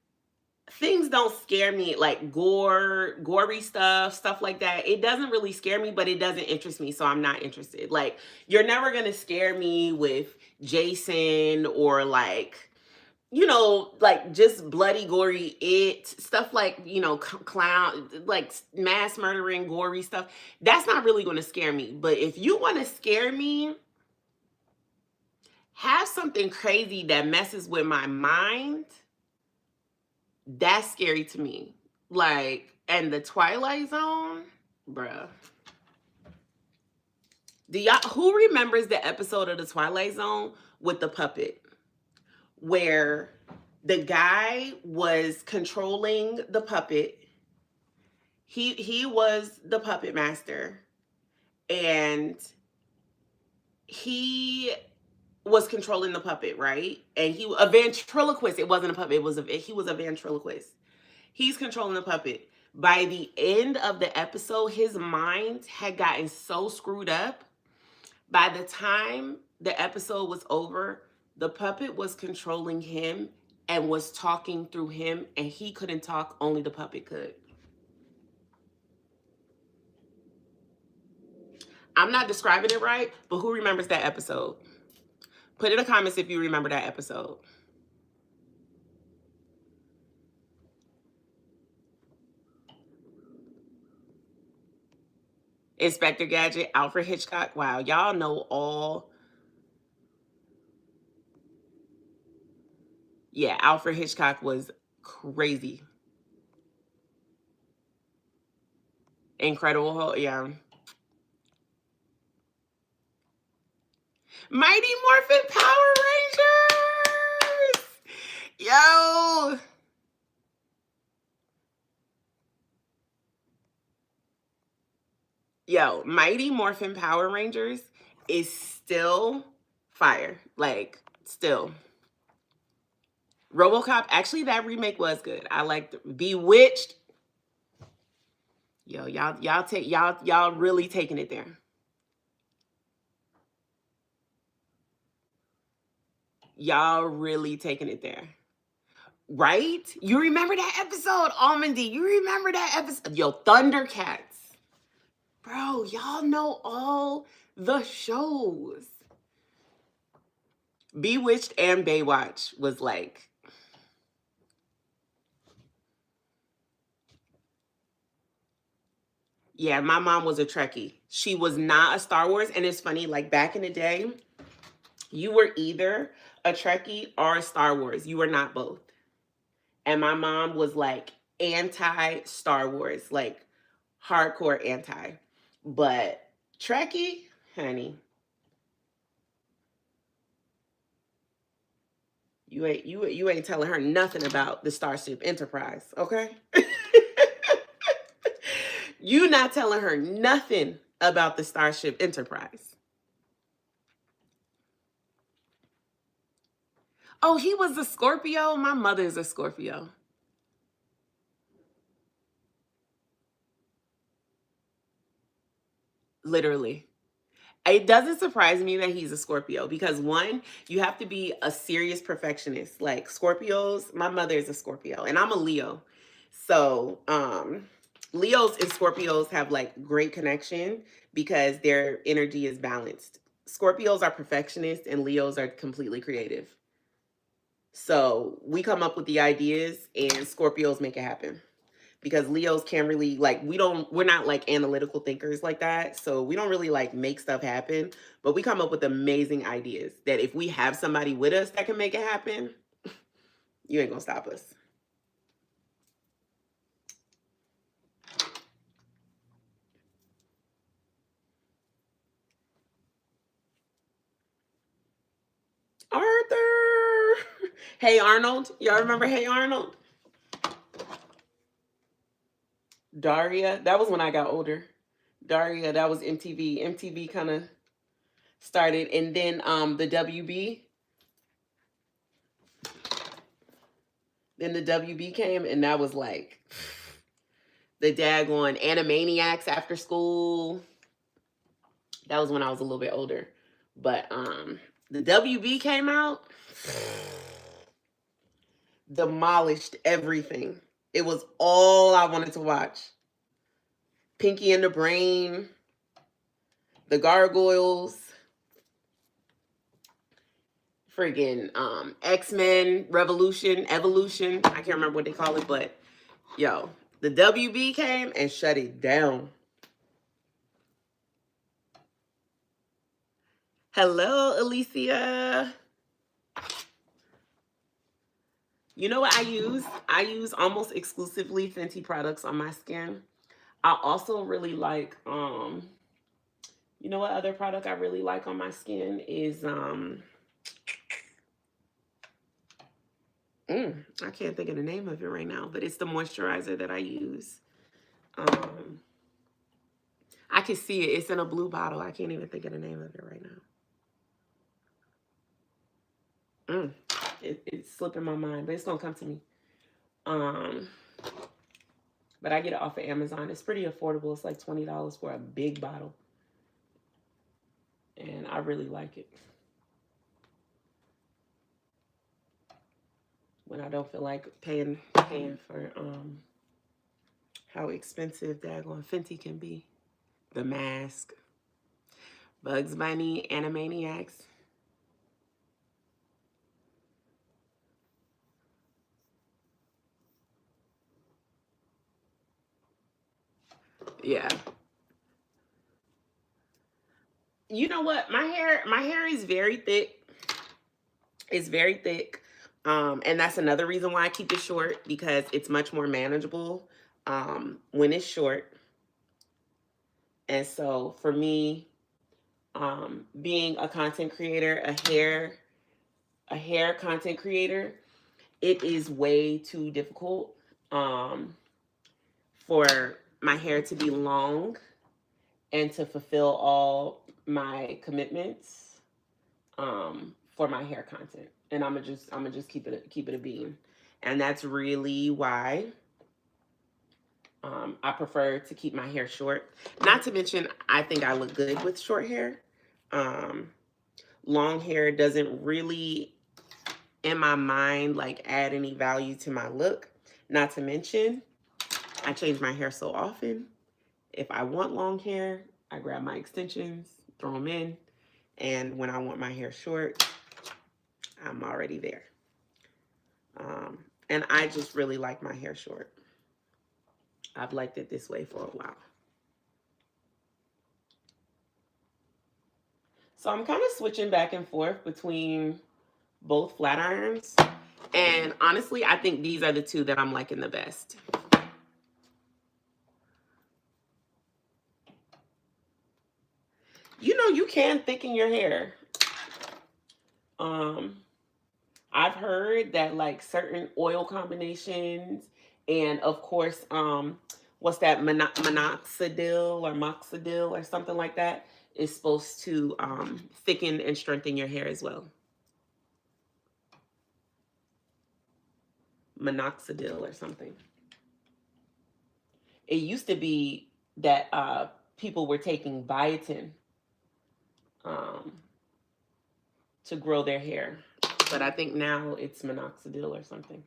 things don't scare me, like gory stuff like that. It doesn't really scare me, but it doesn't interest me, so I'm not interested. Like, you're never gonna scare me with Jason or like, like just bloody, gory stuff like, clown, like mass murdering, gory stuff. That's not really gonna scare me. But if you want to scare me something crazy that messes with my mind. That's scary to me. Like, and the Twilight Zone, bruh. Who remembers the episode of the Twilight Zone with the puppet where the guy was controlling the puppet? He was the puppet master, and he was controlling the puppet, right? And a ventriloquist. It wasn't a puppet. He was a ventriloquist. He's controlling the puppet. By the end of the episode, his mind had gotten so screwed up. By the time the episode was over, the puppet was controlling him and was talking through him, and he couldn't talk, only the puppet could. I'm not describing it right, but who remembers that episode? Put in the comments if you remember that episode. Inspector Gadget, Alfred Hitchcock. Wow, y'all know all. Yeah, Alfred Hitchcock was crazy. Incredible Hulk, yeah. Mighty Morphin Power Rangers! Yo! Yo, Mighty Morphin Power Rangers is still fire. Like, still. RoboCop, actually, that remake was good. I liked Bewitched. Yo, y'all really taking it there. Y'all really taking it there. Right? You remember that episode, Almondy? You remember that episode? Yo, Thundercats. Bro, y'all know all the shows. Bewitched and Baywatch was like... Yeah, my mom was a Trekkie. She was not a Star Wars. And it's funny, like back in the day, you were either a Trekkie or a Star Wars. You were not both. And my mom was like anti-Star Wars, like hardcore anti. But Trekkie, honey, you ain't telling her nothing about the Starship Enterprise, okay? You not telling her nothing about the Starship Enterprise. Oh, he was a Scorpio? My mother's a Scorpio. Literally. It doesn't surprise me that he's a Scorpio because one, you have to be a serious perfectionist. Like Scorpios, my mother is a Scorpio and I'm a Leo. So, Leos and Scorpios have like great connection because their energy is balanced. Scorpios are perfectionists and Leos are completely creative. So we come up with the ideas and Scorpios make it happen. Because Leos can't really like, we're not like analytical thinkers like that. So we don't really like make stuff happen, but we come up with amazing ideas that if we have somebody with us that can make it happen, you ain't gonna stop us. Arthur. Hey Arnold. Y'all remember Hey Arnold? Daria. That was when I got older. Daria, that was MTV. MTV kind of started. And then the WB. Then the WB came and that was like the daggone Animaniacs after school. That was when I was a little bit older. But the WB came out, demolished everything. It was all I wanted to watch. Pinky and the Brain, the Gargoyles, friggin' X-Men, Evolution. I can't remember what they call it, but yo, the WB came and shut it down. Hello, Alicia. You know what I use? I use almost exclusively Fenty products on my skin. I also really like, you know what other product I really like on my skin is, I can't think of the name of it right now, but it's the moisturizer that I use. Um, I can see it. It's in a blue bottle. I can't even think of the name of it right now. It's slipping my mind, but it's gonna come to me. Um, but I get it off of Amazon. It's pretty affordable. It's like $20 for a big bottle, and I really like it. When I don't feel like paying for how expensive daggone Fenty can be. The Mask, Bugs Bunny, Animaniacs. Yeah. You know what? My hair is very thick. It's very thick. And that's another reason why I keep it short, because it's much more manageable when it's short. And so for me, being a content creator, a hair content creator, it is way too difficult for my hair to be long and to fulfill all my commitments for my hair content. And I'm gonna just keep it a bean. And that's really why I prefer to keep my hair short. Not to mention, I think I look good with short hair. Um, Long hair doesn't really, in my mind, like add any value to my look. Not to mention, I change my hair so often. If I want long hair, I grab my extensions, throw them in, and when I want my hair short, I'm already there. And I just really like my hair short. I've liked it this way for a while. So I'm kind of switching back and forth between both flat irons. And honestly, I think these are the two that I'm liking the best. You know, you can thicken your hair. Um, I've heard that like certain oil combinations, and of course, what's that, minoxidil or moxidil or something like that, is supposed to thicken and strengthen your hair as well. Minoxidil or something. It used to be that people were taking biotin um, to grow their hair, but I think now it's minoxidil or something.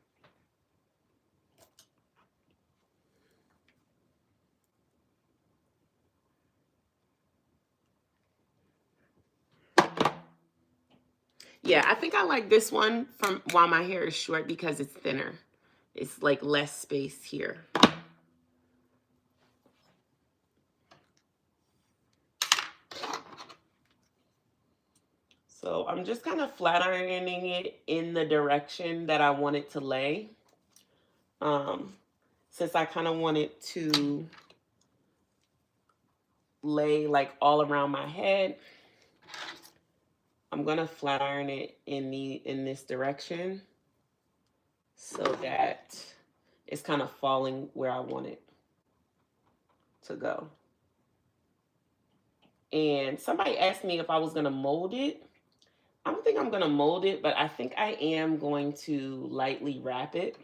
Yeah, I think I like this one from while my hair is short because it's thinner. It's like less space here. So I'm just kind of flat ironing it in the direction that I want it to lay. Since I kind of want it to lay like all around my head, I'm gonna flat iron it in this direction so that it's kind of falling where I want it to go. And somebody asked me if I was gonna mold it. I don't think I'm gonna mold it, but I think I am going to lightly wrap it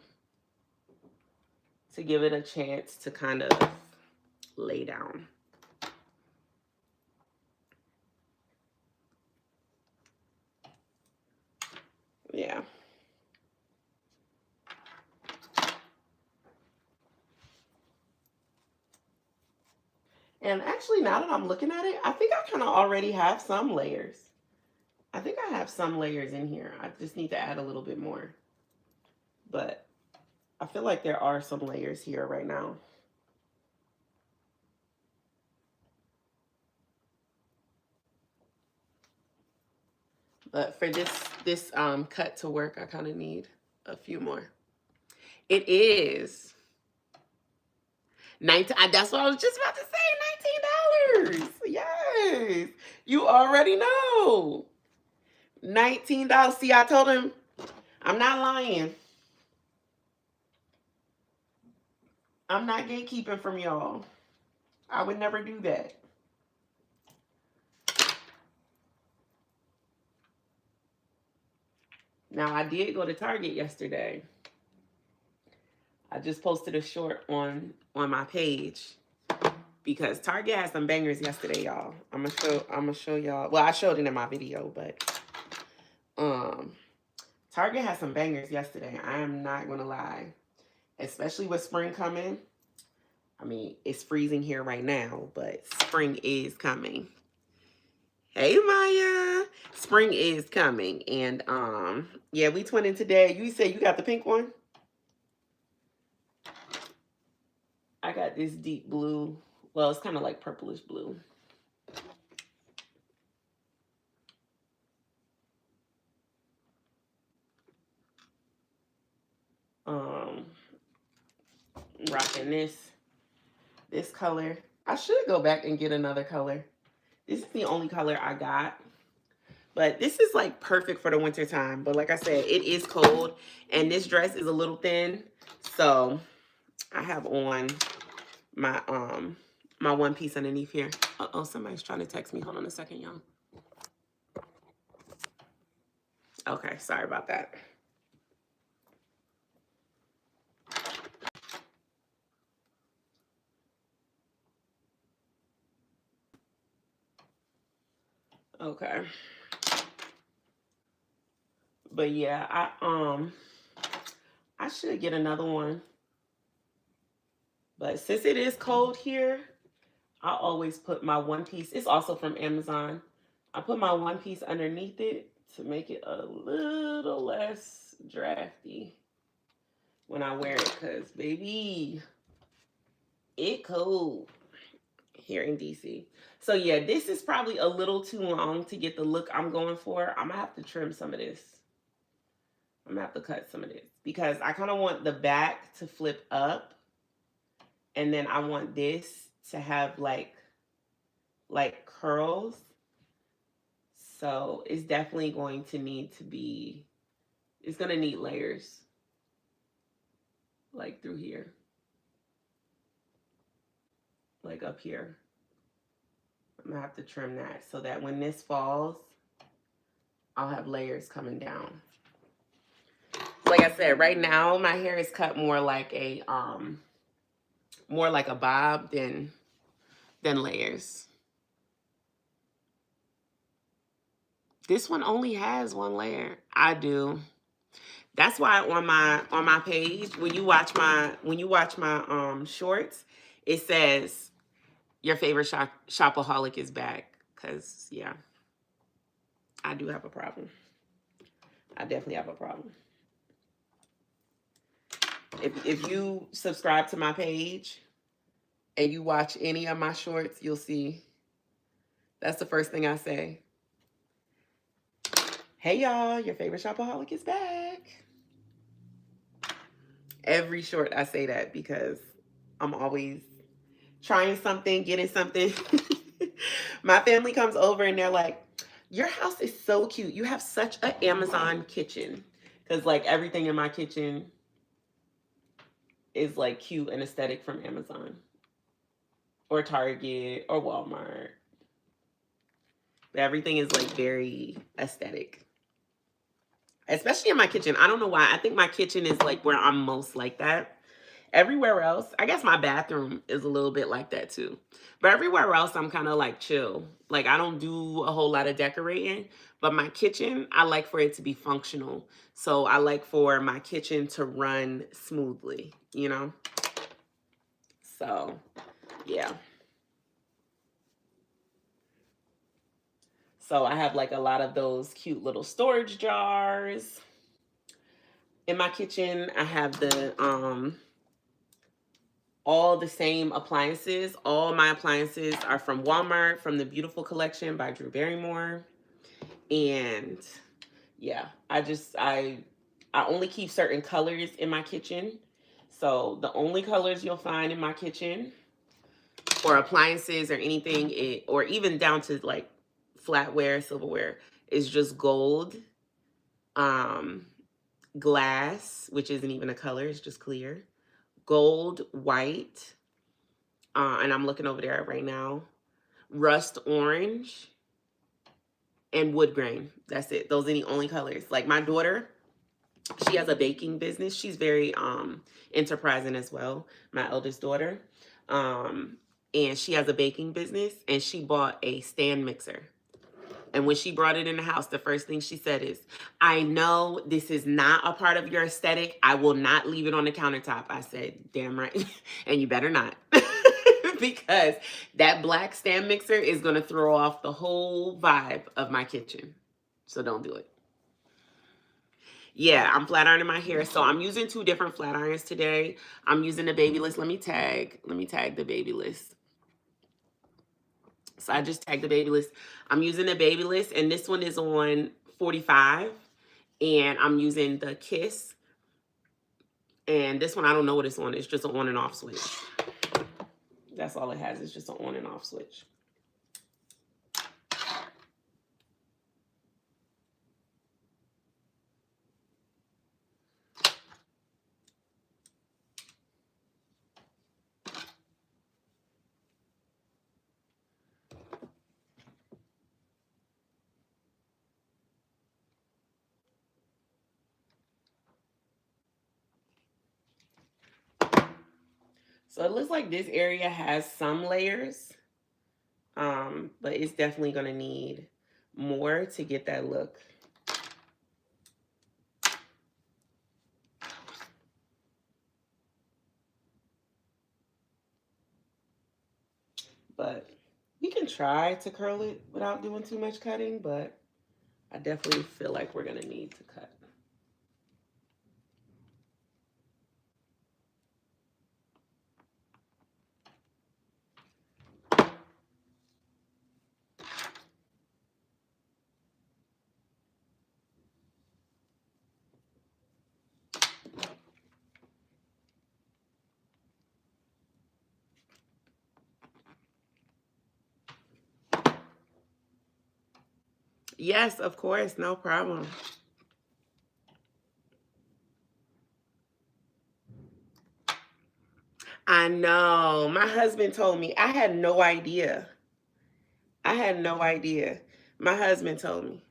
to give it a chance to kind of lay down. Yeah. And actually, now that I'm looking at it, I think I kind of already have some layers. I think I have some layers in here. I just need to add a little bit more. But I feel like there are some layers here right now. But for this cut to work, I kind of need A few more. It is 19. That's what I was just about to say. $19. Yes. You already know. $19. See, I told him I'm not lying. I'm not gatekeeping from y'all. I would never do that. Now, I did go to Target yesterday. I just posted a short on my page because Target had some bangers yesterday, y'all. I'm gonna show y'all. Well, I showed it in my video, but Target had some bangers yesterday. I am not gonna lie, especially with spring coming. I mean, it's freezing here right now, but spring is coming. Hey, Maya. Spring is coming, and yeah, we twinning today. You said you got the pink one. I got this deep blue. Well, it's kind of like purplish blue. Rocking this color. I should go back and get another color. This is the only color I got. But this is like perfect for the winter time. But like I said, it is cold and this dress is a little thin. So I have on my my one piece underneath here. Uh-oh, somebody's trying to text me. Hold on a second, y'all. Okay, sorry about that. Okay. But yeah, I should get another one. But since it is cold here, I always put my one piece. It's also from Amazon. I put my one piece underneath it to make it a little less drafty when I wear it, because baby, it cold here in DC. So yeah, this is probably a little too long to get the look I'm going for. I'm gonna have to trim some of this. I'm gonna have to cut some of this because I kind of want the back to flip up, and then I want this to have like curls. So it's definitely going to need to be, it's gonna need layers like through here, like up here. I'm gonna have to trim that so that when this falls, I'll have layers coming down. Like I said, right now my hair is cut more like a bob than layers. This one only has one layer. I do. That's why on my page, when you watch my shorts, it says your favorite shopaholic is back. Cause yeah, I do have a problem. I definitely have a problem. If you subscribe to my page and you watch any of my shorts, you'll see that's the first thing I say. Hey y'all, your favorite shopaholic is back. Every short I say that because I'm always trying something, getting something. My family comes over and they're like, your house is so cute. You have such an Amazon kitchen. Because like everything in my kitchen is like cute and aesthetic from Amazon or Target or Walmart. But everything is like very aesthetic. Especially in my kitchen. I don't know why. I think my kitchen is like where I'm most like that. Everywhere else, I guess my bathroom is a little bit like that too. But everywhere else, I'm kind of like chill. Like I don't do a whole lot of decorating. But my kitchen, I like for it to be functional. So I like for my kitchen to run smoothly, you know? So, yeah. So I have like a lot of those cute little storage jars. In my kitchen, I have the all the same appliances. All my appliances are from Walmart, from the Beautiful Collection by Drew Barrymore. And yeah, I I only keep certain colors in my kitchen. So the only colors you'll find in my kitchen or appliances or anything, or even down to like flatware, silverware, is just gold, glass, which isn't even a color, it's just clear, gold, white, and I'm looking over there right now, rust orange, and wood grain. That's it. Those are the only colors. Like my daughter, she has a baking business. She's very enterprising as well, my eldest daughter. And she has a baking business, and she bought a stand mixer. And when she brought it in the house, the first thing she said is, I know this is not a part of your aesthetic. I will not leave it on the countertop. I said, damn right. And you better not. Because that black stand mixer is going to throw off the whole vibe of my kitchen. So don't do it. Yeah, I'm flat ironing my hair. So I'm using 2 different flat irons today. I'm using the Babyliss. Let me tag the Babyliss. So I just tagged the Babyliss. I'm using the Babyliss, and this one is on 45. And I'm using the Kiss. And this one, I don't know what it's on. It's just an on and off switch. That's all it has. It's just an on and off switch. So it looks like this area has some layers, but it's definitely going to need more to get that look. But we can try to curl it without doing too much cutting, but I definitely feel like we're going to need to cut. Yes, of course, no problem. I know. My husband told me. I had no idea. I had no idea. My husband told me.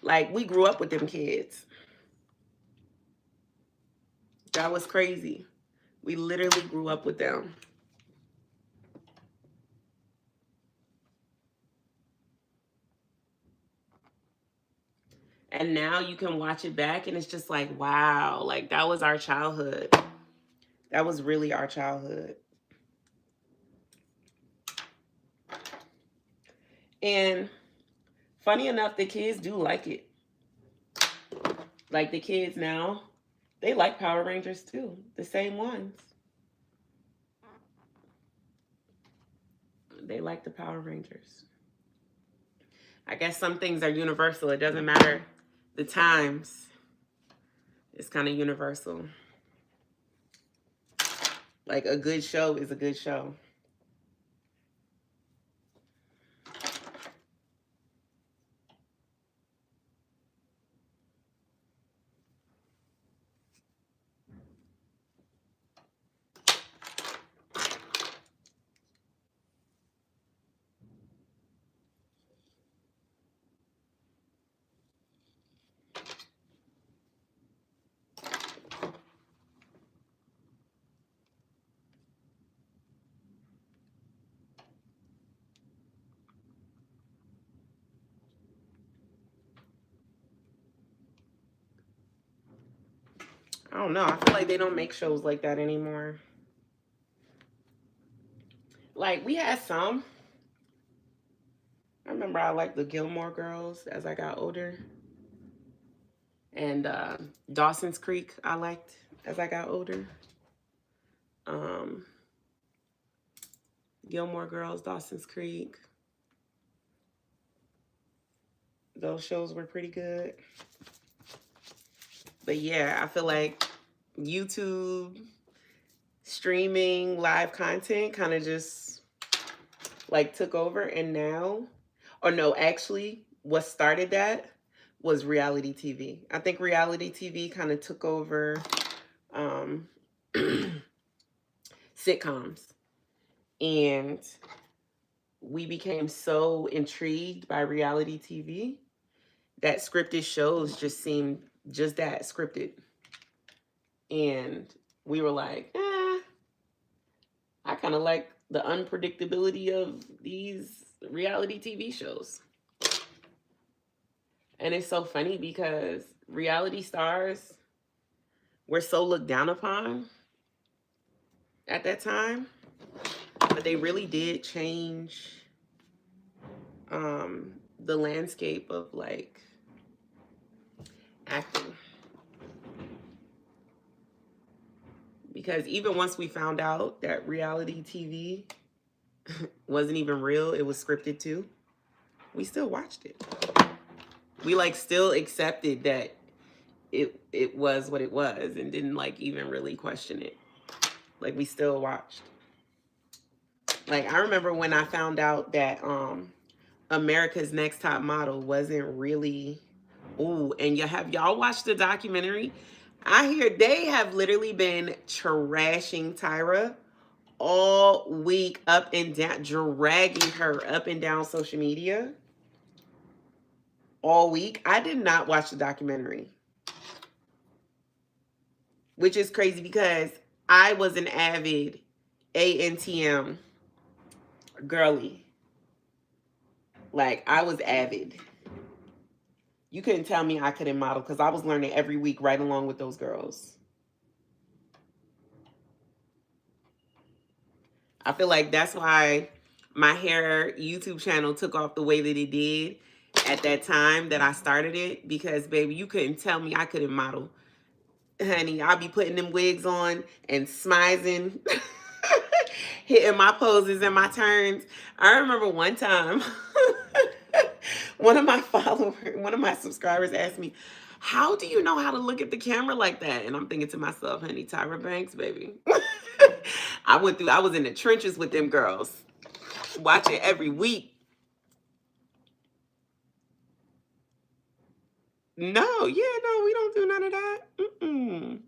Like, we grew up with them kids. That was crazy. We literally grew up with them. And now you can watch it back and it's just like, wow, like that was our childhood. That was really our childhood. And funny enough, the kids do like it. Like the kids now, they like Power Rangers too, the same ones. They like the Power Rangers. I guess some things are universal. It doesn't matter the times. It's kind of universal. Like a good show is a good show. I don't know. I feel like they don't make shows like that anymore. Like, we had some. I remember I liked the Gilmore Girls as I got older. And Dawson's Creek I liked as I got older. Gilmore Girls, Dawson's Creek. those shows were pretty good. But yeah, I feel like YouTube, streaming, live content kind of just like took over. And now, or no, actually, what started that was reality TV. I think reality TV kind of took over um, sitcoms. And we became so intrigued by reality TV that scripted shows just seemed just that, scripted. And we were like, I kind of like the unpredictability of these reality TV shows. And it's so funny because reality stars were so looked down upon at that time, but they really did change the landscape of like acting. Because even once we found out that reality TV wasn't even real, it was scripted too, we still watched it. We like still accepted that it was what it was and didn't like even really question it. Like we still watched. Like I remember when I found out that America's Next Top Model wasn't really, ooh, and y'all watched the documentary? I hear they have literally been trashing Tyra all week, up and down, dragging her up and down social media all week. I did not watch the documentary, which is crazy because I was an avid ANTM girly. Like I was avid. You couldn't tell me I couldn't model because I was learning every week right along with those girls. I feel like that's why my hair YouTube channel took off the way that it did at that time that I started it, because baby, you couldn't tell me I couldn't model. Honey, I'll be putting them wigs on and smizing, hitting my poses and my turns. I remember one time, one of my subscribers asked me, how do you know how to look at the camera like that? And I'm thinking to myself, honey, Tyra Banks, baby. I was in the trenches with them girls, watching every week. No, yeah, no, we don't do none of that. Mm-mm.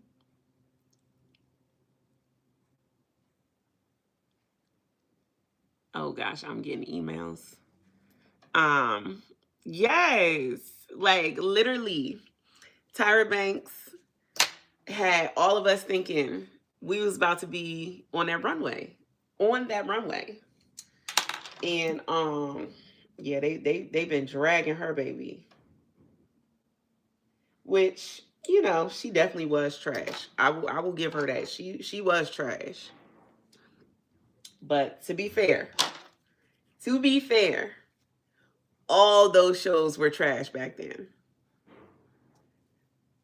Oh gosh, I'm getting emails. Yes, like literally, Tyra Banks had all of us thinking we was about to be on that runway, and yeah, they've been dragging her, baby. Which, you know, she definitely was trash. I will give her that. She was trash. But to be fair, all those shows were trash back then.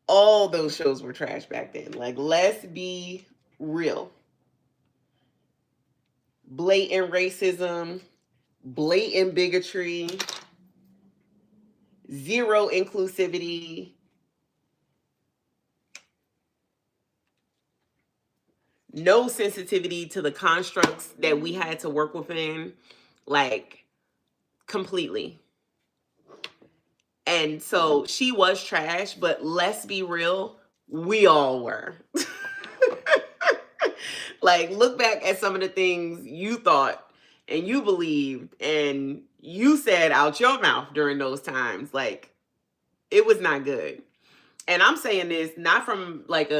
All those shows were trash back then. Like, let's be real. Blatant racism, blatant bigotry, zero inclusivity, no sensitivity to the constructs that we had to work within, like completely. And so she was trash, but let's be real, we all were. Like, look back at some of the things you thought and you believed and you said out your mouth during those times. Like, it was not good. And I'm saying this not from like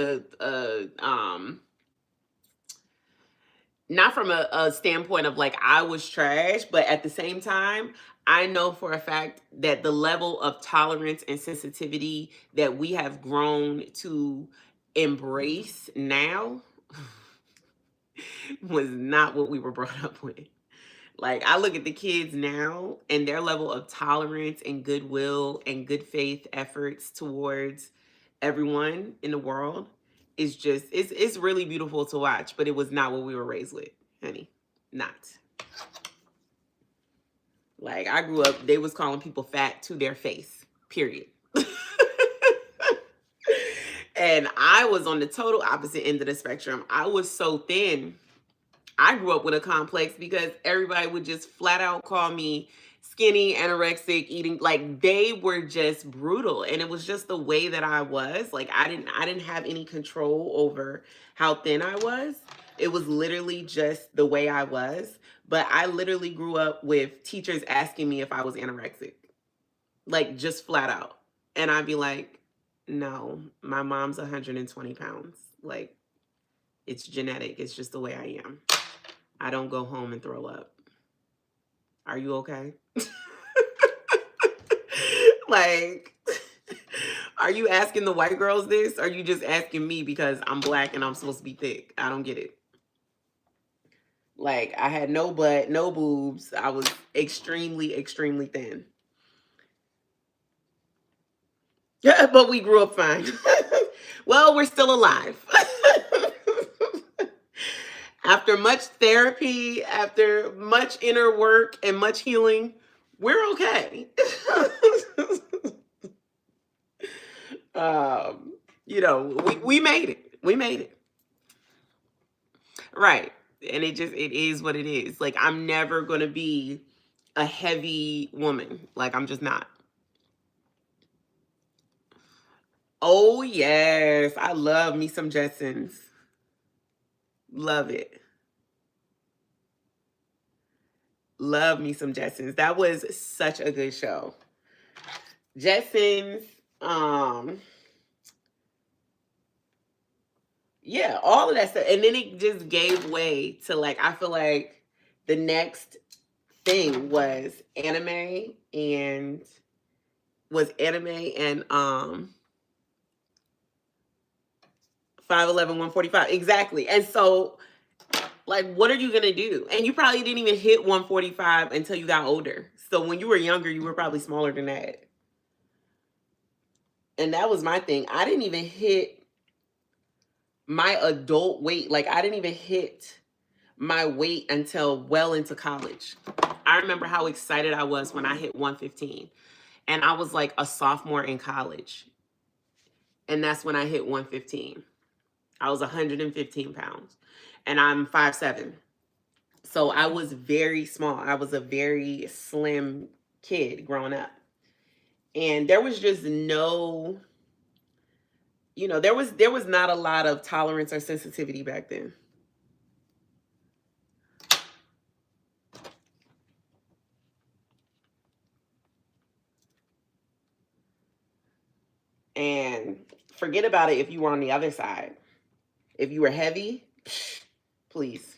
not from a standpoint of like I was trash, but at the same time, I know for a fact that the level of tolerance and sensitivity that we have grown to embrace now was not what we were brought up with. Like, I look at the kids now and their level of tolerance and goodwill and good faith efforts towards everyone in the world is just, it's really beautiful to watch, but it was not what we were raised with, honey. Not. Like, I grew up, they was calling people fat to their face, period. And I was on the total opposite end of the spectrum. I was so thin. I grew up with a complex because everybody would just flat out call me skinny, anorexic, eating, like they were just brutal. And it was just the way that I was. Like I didn't have any control over how thin I was. It was literally just the way I was. But I literally grew up with teachers asking me if I was anorexic. Like just flat out. And I'd be like, no, my mom's 120 pounds. Like, it's genetic. It's just the way I am. I don't go home and throw up. Are you okay? Like, are you asking the white girls this? Or are you just asking me because I'm black and I'm supposed to be thick? I don't get it. Like, I had no butt, no boobs. I was extremely, extremely thin. Yeah, but we grew up fine. Well, we're still alive. After much therapy, after much inner work and much healing, we're okay. You know, we made it. We made it. Right. And it is what it is. Like, I'm never going to be a heavy woman. Like, I'm just not. Oh, yes. I love me some Jetsons. Love it. Love me some Jetsons. That was such a good show. Jetsons, yeah, all of that stuff. And then it just gave way to, like, I feel like the next thing was anime and 5'11", 145. Exactly. And so, like, what are you gonna do? And you probably didn't even hit 145 until you got older. So when you were younger, you were probably smaller than that. And that was my thing. I didn't even hit my adult weight. Like, I didn't even hit my weight until well into college. I remember how excited I was when I hit 115. And I was like a sophomore in college. And that's when I hit 115. I was 115 pounds. And I'm 5'7". So I was very small. I was a very slim kid growing up. And there was just no, you know, there was not a lot of tolerance or sensitivity back then. And forget about it if you were on the other side. If you were heavy, please.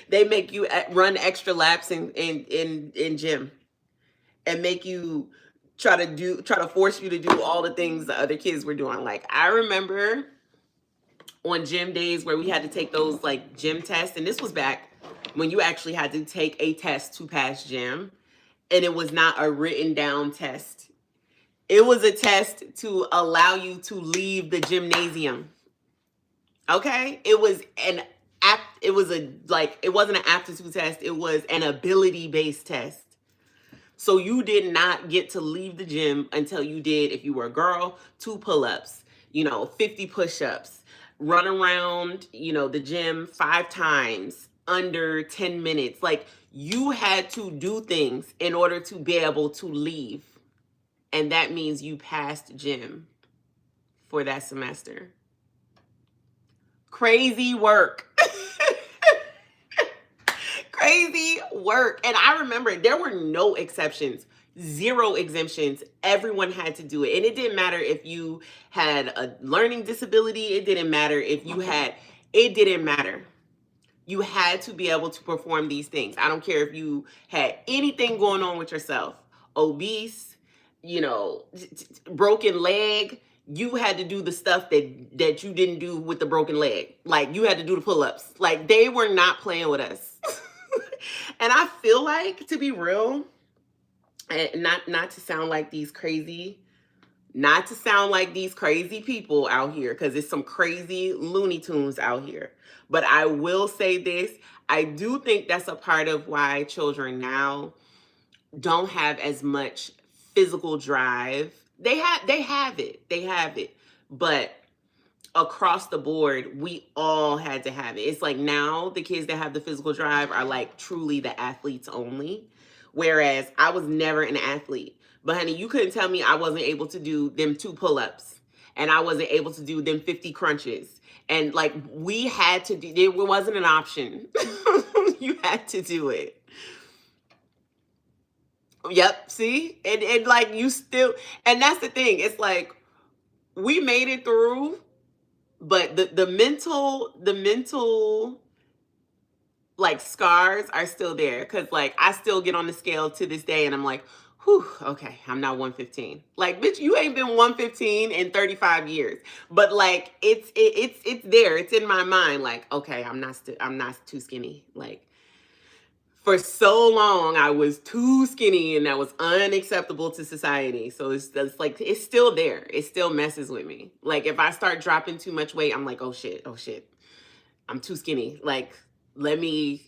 They make you run extra laps in gym and make you try to force you to do all the things the other kids were doing. Like, I remember on gym days where we had to take those like gym tests, and this was back when you actually had to take a test to pass gym, and it was not a written down test. It was a test to allow you to leave the gymnasium. Okay? It wasn't an aptitude test, it was an ability-based test. So you did not get to leave the gym until you did, if you were a girl, 2 pull-ups, 50 push-ups, run around, the gym 5 times under 10 minutes. Like, you had to do things in order to be able to leave. And that means you passed gym for that semester. Crazy work. Crazy work. And I remember there were no exceptions, 0 exemptions. Everyone had to do it. And it didn't matter if you had a learning disability. It didn't matter if you had, it didn't matter. You had to be able to perform these things. I don't care if you had anything going on with yourself, obese, broken leg. You had to do the stuff that you didn't do with the broken leg. Like, you had to do the pull-ups. Like, they were not playing with us. And I feel like, to be real, and not to sound like these crazy Not to sound like these crazy people out here, because it's some crazy Looney Tunes out here. But I will say this. I do think that's a part of why children now don't have as much physical drive. They have it. But across the board, we all had to have it. It's like now the kids that have the physical drive are like truly the athletes only. Whereas I was never an athlete. But honey, you couldn't tell me I wasn't able to do them 2 pull-ups and I wasn't able to do them 50 crunches. And like we had to do, it wasn't an option. You had to do it. Yep, see? And like you still, and that's the thing. It's like we made it through, but the mental like scars are still there, because like I still get on the scale to this day and I'm like, whew, okay, I'm now 115. Like, bitch, you ain't been 115 in 35 years. But like it's there. It's in my mind. Like, okay, I'm not too skinny. Like for so long I was too skinny and that was unacceptable to society. So it's like it's still there. It still messes with me. Like if I start dropping too much weight, I'm like, oh shit, I'm too skinny. Like, let me,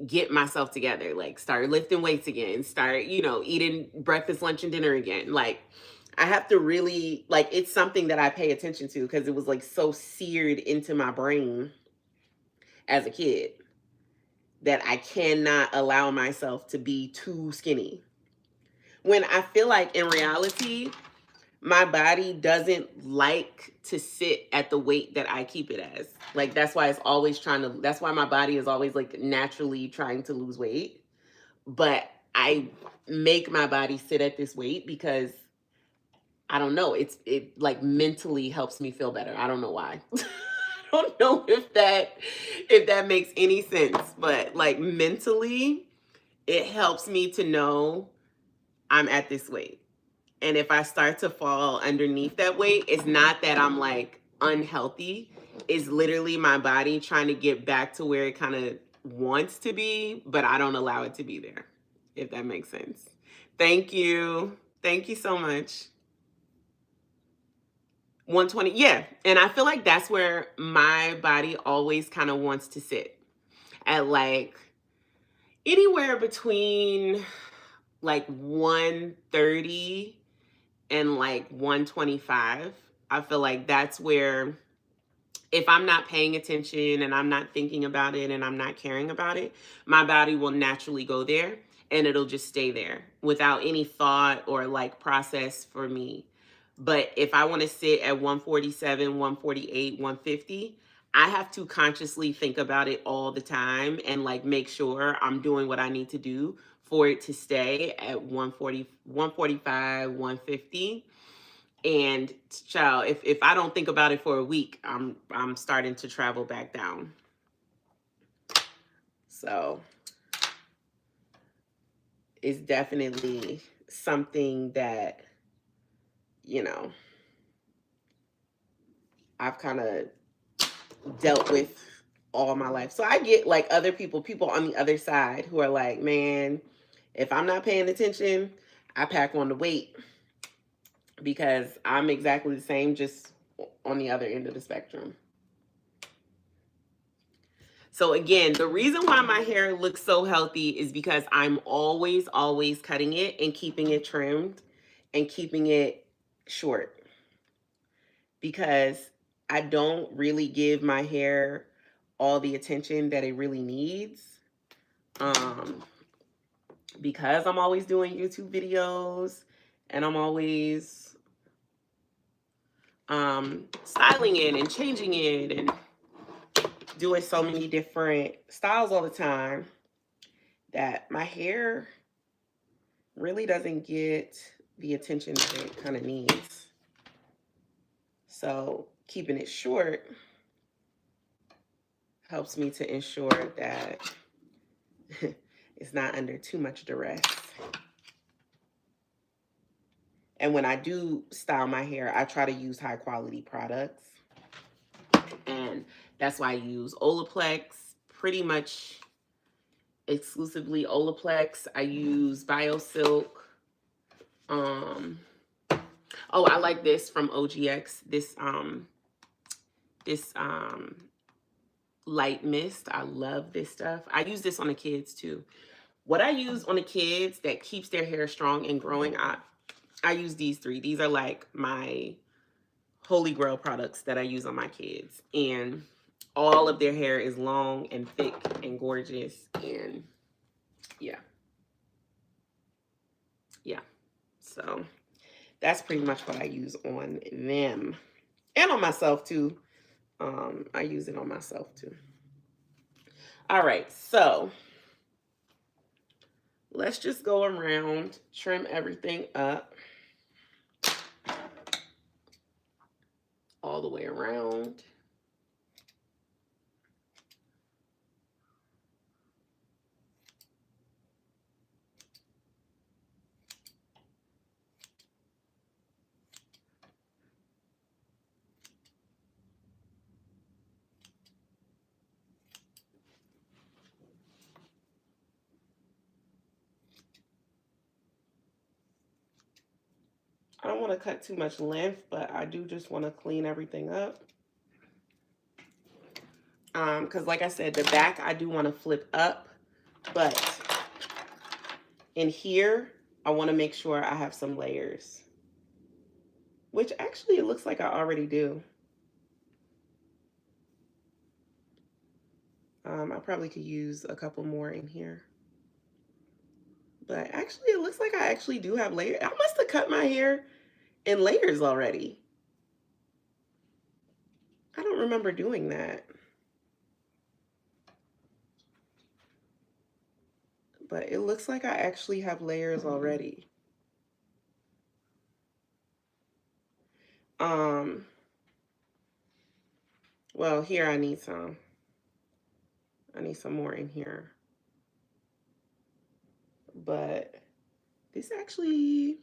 get myself together. Like, start lifting weights again. Start, eating breakfast, lunch, and dinner again. Like, I have to really, like, it's something that I pay attention to because it was, like, so seared into my brain as a kid that I cannot allow myself to be too skinny. When I feel like in reality, my body doesn't like to sit at the weight that I keep it as. Like, that's why that's why my body is always like naturally trying to lose weight. But I make my body sit at this weight because I don't know, it like mentally helps me feel better. I don't know why. I don't know if that makes any sense, but like mentally, it helps me to know I'm at this weight. And if I start to fall underneath that weight, it's not that I'm like unhealthy. It's literally my body trying to get back to where it kind of wants to be, but I don't allow it to be there, if that makes sense. Thank you. Thank you so much. 120. Yeah. And I feel like that's where my body always kind of wants to sit, at like anywhere between like 130 and like 125. I feel like that's where, if I'm not paying attention and I'm not thinking about it and I'm not caring about it, my body will naturally go there and it'll just stay there without any thought or like process for me. But if I want to sit at 147, 148, 150, I have to consciously think about it all the time and like make sure I'm doing what I need to do for it to stay at 140, 145, 150. And child, if I don't think about it for a week, I'm starting to travel back down. So it's definitely something that, I've kind of dealt with all my life. So I get like other people on the other side who are like, man, if I'm not paying attention, I pack on the weight, because I'm exactly the same, just on the other end of the spectrum. So again, the reason why my hair looks so healthy is because I'm always cutting it and keeping it trimmed and keeping it short, because I don't really give my hair all the attention that it really needs. Because I'm always doing YouTube videos and I'm always styling it and changing it and doing so many different styles all the time, that my hair really doesn't get the attention that it kind of needs. So keeping it short helps me to ensure that it's not under too much duress. And when I do style my hair, I try to use high quality products. And that's why I use Olaplex, pretty much exclusively Olaplex. I use BioSilk. Oh, I like this from OGX. This light mist. I love this stuff. I use this on the kids too. What I use on the kids that keeps their hair strong and growing, I use these three. These are like my holy grail products that I use on my kids. And all of their hair is long and thick and gorgeous. And yeah. Yeah. So that's pretty much what I use on them. And on myself too. I use it on myself too. All right, so let's just go around, trim everything up all the way around. I don't want to cut too much length, but I do just want to clean everything up. Because like I said, the back I do want to flip up, but in here, I want to make sure I have some layers, which actually it looks like I already do. I probably could use a couple more in here. But actually, it looks like I actually do have layers. I must have cut my hair in layers already. I don't remember doing that. But it looks like I actually have layers already. Well, here I need some. I need some more in here. But this actually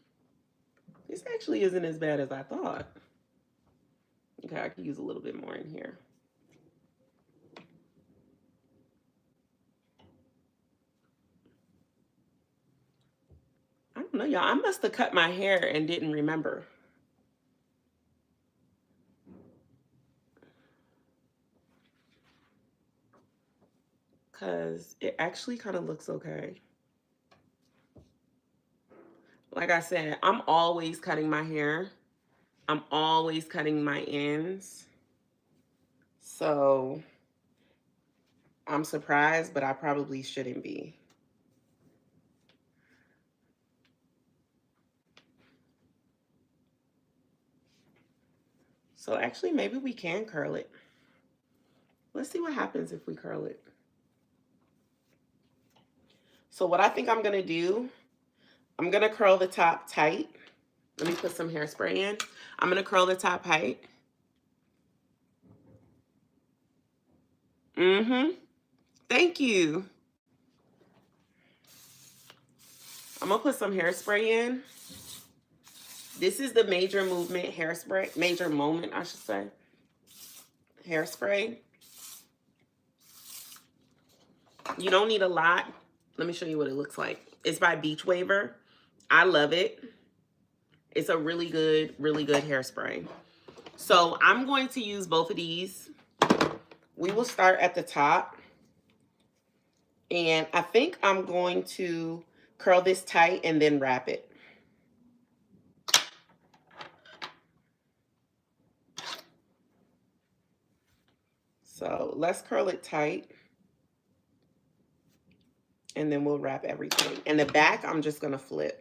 isn't as bad as I thought. Okay, I could use a little bit more in here. I don't know, y'all. I must have cut my hair and didn't remember. Because it actually kind of looks okay. Like I said, I'm always cutting my hair. I'm always cutting my ends. So I'm surprised, but I probably shouldn't be. So actually, maybe we can curl it. Let's see what happens if we curl it. So what I think I'm going to do, I'm going to curl the top tight. Let me put some hairspray in. I'm going to curl the top tight. Thank you. I'm going to put some hairspray in. This is the Major Movement hairspray. Major Moment, I should say. Hairspray. You don't need a lot. Let me show you what it looks like. It's by Beach Waver. I love it. It's a really good hairspray. So I'm going to use both of these. We will start at the top. And I think I'm going to curl this tight and then wrap it. So let's curl it tight. And then we'll wrap everything. And the back, I'm just going to flip.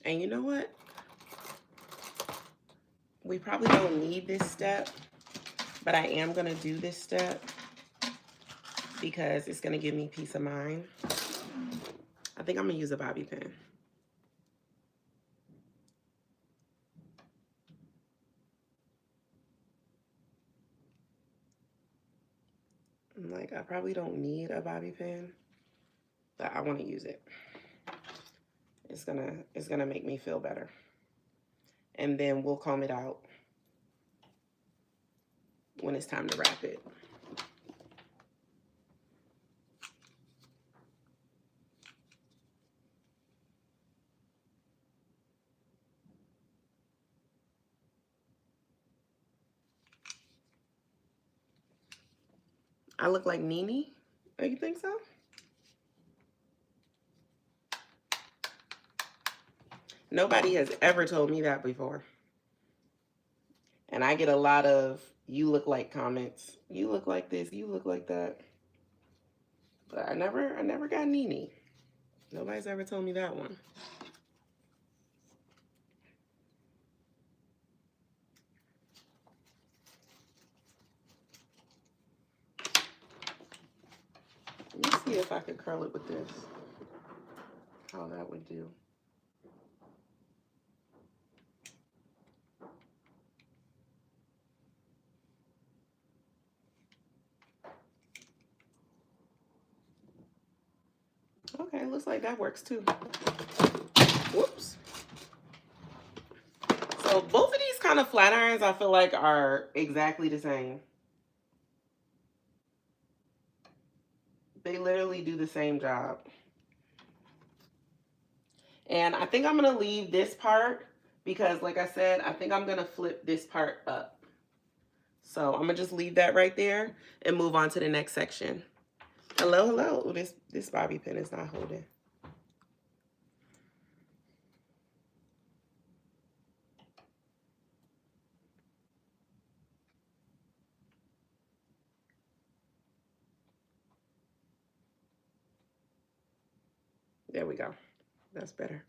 And you know what? We probably don't need this step, but I am going to do this step. because it's going to give me peace of mind. I think I'm going to use a bobby pin. I'm like, I probably don't need a bobby pin, but I want to use it. It's gonna make me feel better. And then we'll comb it out when it's time to wrap it. I look like Nene? Oh, you think so? Nobody has ever told me that before. And I get a lot of you look like comments. You look like this, you look like that. But I never got Nene. Nobody's ever told me that one. Let me see if I could curl it with this. How that would do. Okay, looks like that works too. Whoops. So both of these kind of flat irons I feel like are exactly the same. They literally do the same job. And I think I'm going to leave this part because, like I said, I think I'm going to flip this part up. So I'm going to just leave that right there and move on to the next section. Hello, hello. Oh, this bobby pin is not holding. There we go. That's better.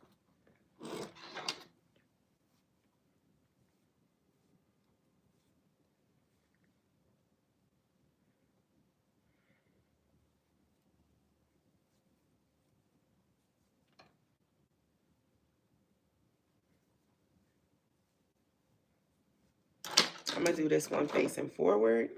I'm going to do this one facing forward.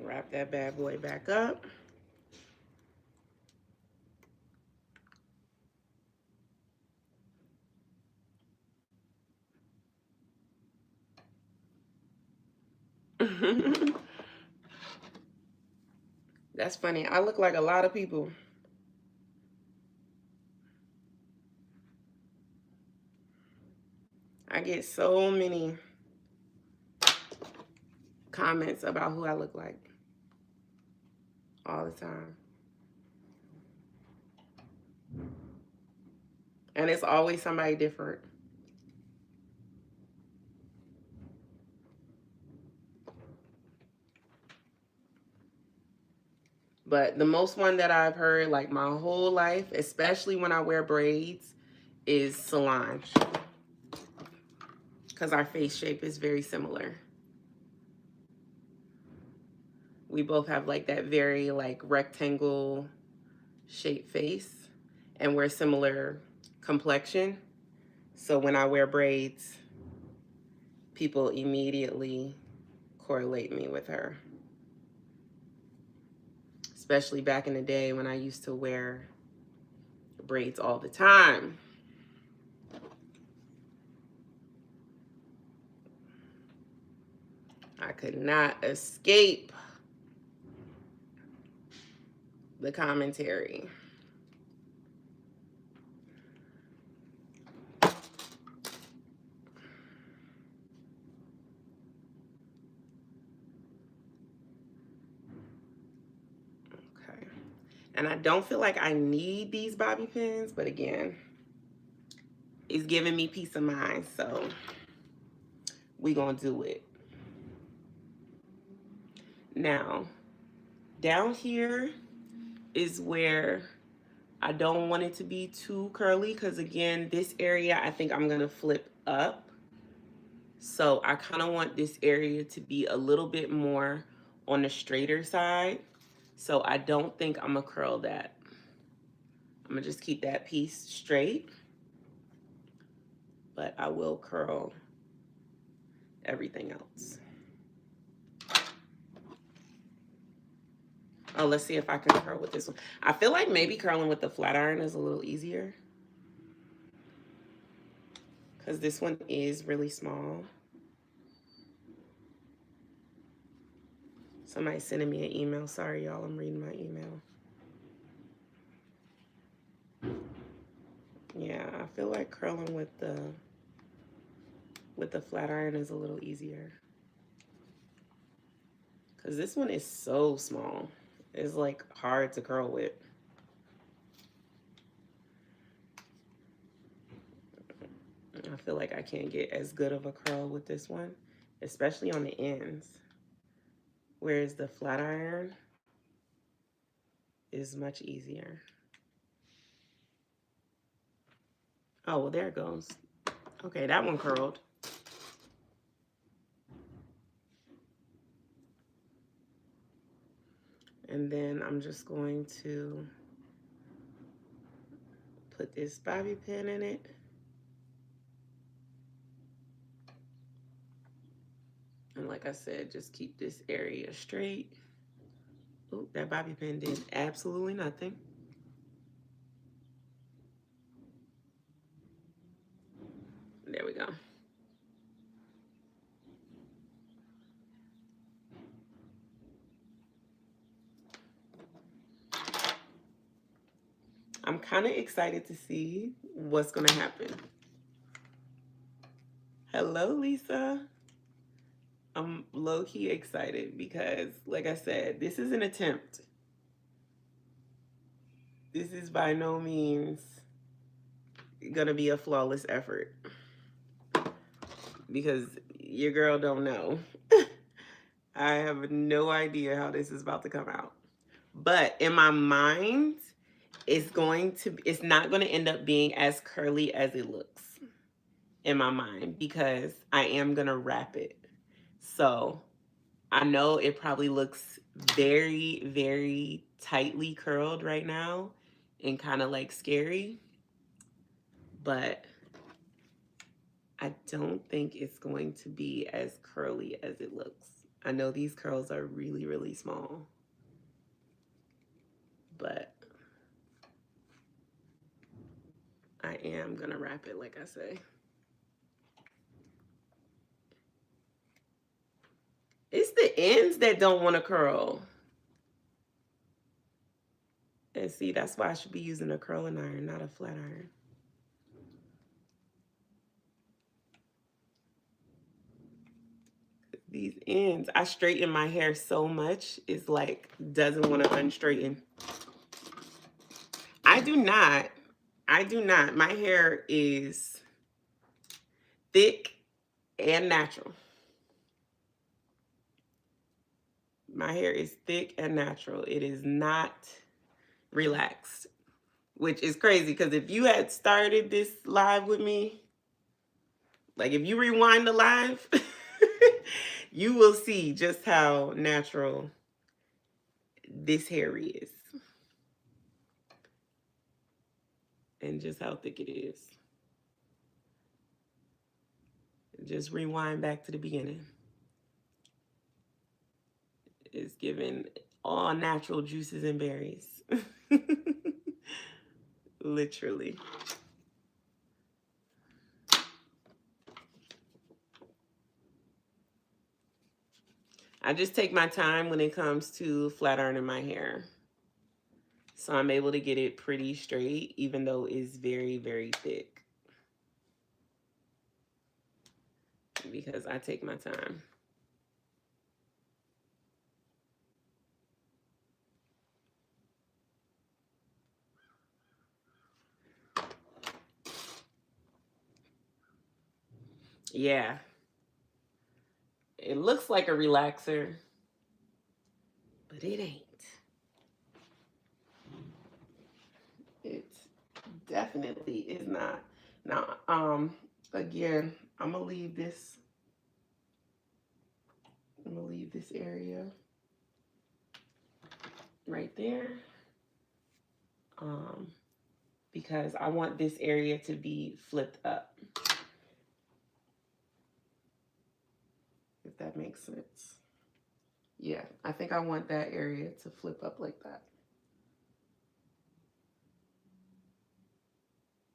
Wrap that bad boy back up. That's funny. I look like a lot of people. I get so many comments about who I look like all the time. And it's always somebody different. But the most one that I've heard like my whole life, especially when I wear braids, is Solange. Because our face shape is very similar. We both have like that very like rectangle shaped face. And we're similar complexion. So when I wear braids, people immediately correlate me with her. Especially back in the day when I used to wear braids all the time. I could not escape the commentary. Okay. And I don't feel like I need these bobby pins, but again, it's giving me peace of mind, so we gonna do it. Now, down here is where I don't want it to be too curly, because again, this area I think I'm gonna flip up. So I kind of want this area to be a little bit more on the straighter side. So I don't think I'm gonna curl that. I'm gonna just keep that piece straight, but I will curl everything else. Oh, let's see if I can curl with this one. I feel like maybe curling with the flat iron is a little easier, because this one is really small. Somebody sending me an email. Sorry, y'all, I'm reading my email. Yeah, I feel like curling with the flat iron is a little easier, because this one is so small. It's like hard to curl with. I feel like I can't get as good of a curl with this one, especially on the ends. Whereas the flat iron is much easier. Oh, well, there it goes. Okay, that one curled. And then I'm just going to put this bobby pin in it. And like I said, just keep this area straight. Ooh, that bobby pin did absolutely nothing. There we go. I'm kind of excited to see what's going to happen. Hello, Lisa. I'm low-key excited because, like I said, this is an attempt. This is by no means gonna be a flawless effort, because your girl don't know. I have no idea how this is about to come out. But in my mind, it's not gonna end up being as curly as it looks in my mind, because I am gonna wrap it. So I know it probably looks very, very tightly curled right now and kind of like scary, but I don't think it's going to be as curly as it looks. I know these curls are really, really small, but I am gonna wrap it like I say. It's the ends that don't want to curl. And see, that's why I should be using a curling iron, not a flat iron. These ends, I straighten my hair so much, it's like doesn't want to unstraighten. I do not. My hair is thick and natural. My hair is thick and natural. It is not relaxed, which is crazy, because if you had started this live with me, like if you rewind the live, you will see just how natural this hair is and just how thick it is. Just rewind back to the beginning. It's giving all natural juices and berries. Literally. I just take my time when it comes to flat ironing my hair. So I'm able to get it pretty straight, even though it's very, very thick, because I take my time. Yeah. It looks like a relaxer, but it ain't. It definitely is not. Now, again, I'm gonna leave this area right there. Because I want this area to be flipped up. If that makes sense. Yeah, I think I want that area to flip up like that.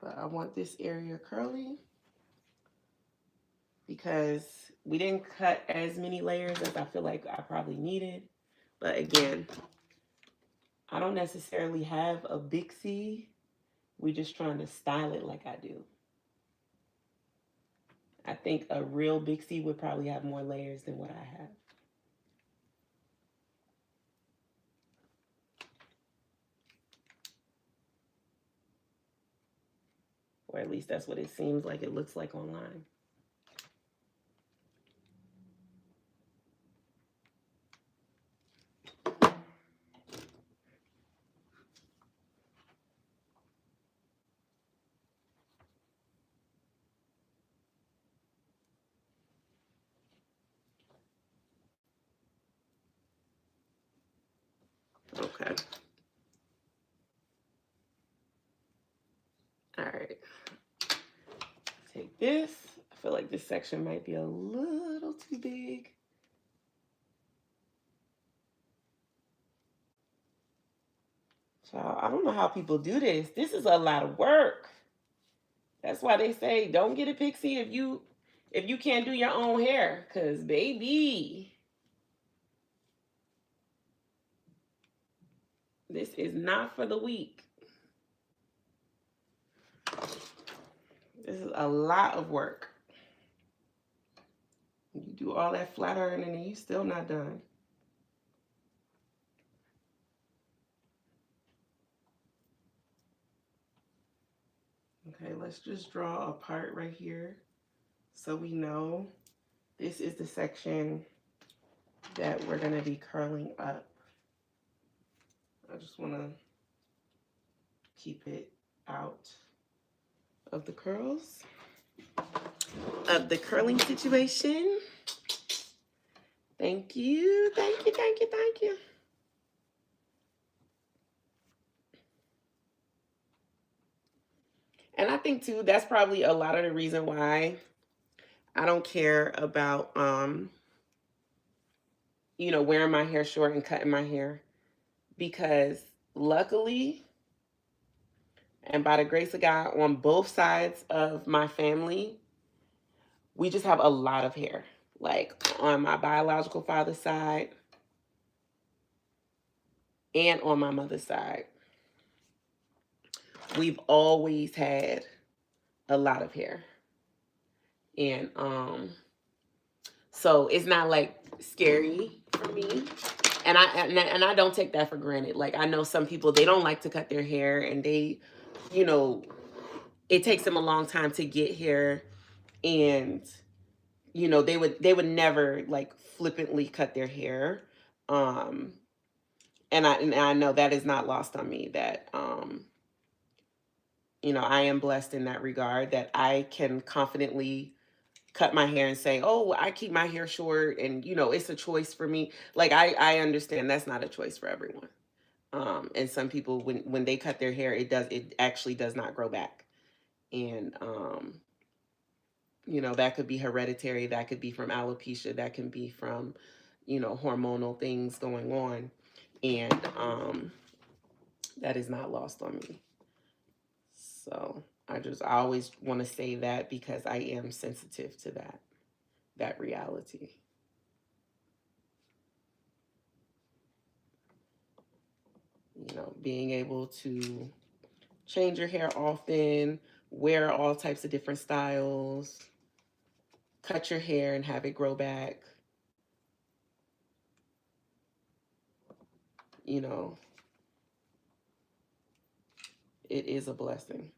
But I want this area curly because we didn't cut as many layers as I feel like I probably needed. But again, I don't necessarily have a BIXIE. We're just trying to style it like I do. I think a real BIXIE would probably have more layers than what I have. Or at least that's what it seems like it looks like online. Okay. All right. Take this. I feel like this section might be a little too big. So I don't know how people do this. This is a lot of work. That's why they say don't get a pixie if you can't do your own hair, cause baby, this is not for the weak. This is a lot of work. You do all that flat iron and then you still not done. Okay, let's just draw a part right here so we know this is the section that we're gonna be curling up. I just wanna keep it out of the curls, of the curling situation. Thank you, thank you, thank you, thank you. And I think too, that's probably a lot of the reason why I don't care about, you know, wearing my hair short and cutting my hair, because luckily, and by the grace of God, on both sides of my family, we just have a lot of hair. Like on my biological father's side and on my mother's side, we've always had a lot of hair. And so it's not like scary for me. And I don't take that for granted. Like I know some people, they don't like to cut their hair and they, you know, it takes them a long time to get here, and you know, they would never like flippantly cut their hair. And I know that is not lost on me, that you know, I am blessed in that regard, that I can confidently cut my hair and say, oh, I keep my hair short and you know, it's a choice for me. Like I understand that's not a choice for everyone. And some people, when they cut their hair, it actually does not grow back. And you know, that could be hereditary, that could be from alopecia, that can be from, you know, hormonal things going on. And that is not lost on me. So I always want to say that because I am sensitive to that reality. You know, being able to change your hair often, wear all types of different styles, cut your hair and have it grow back. You know, it is a blessing.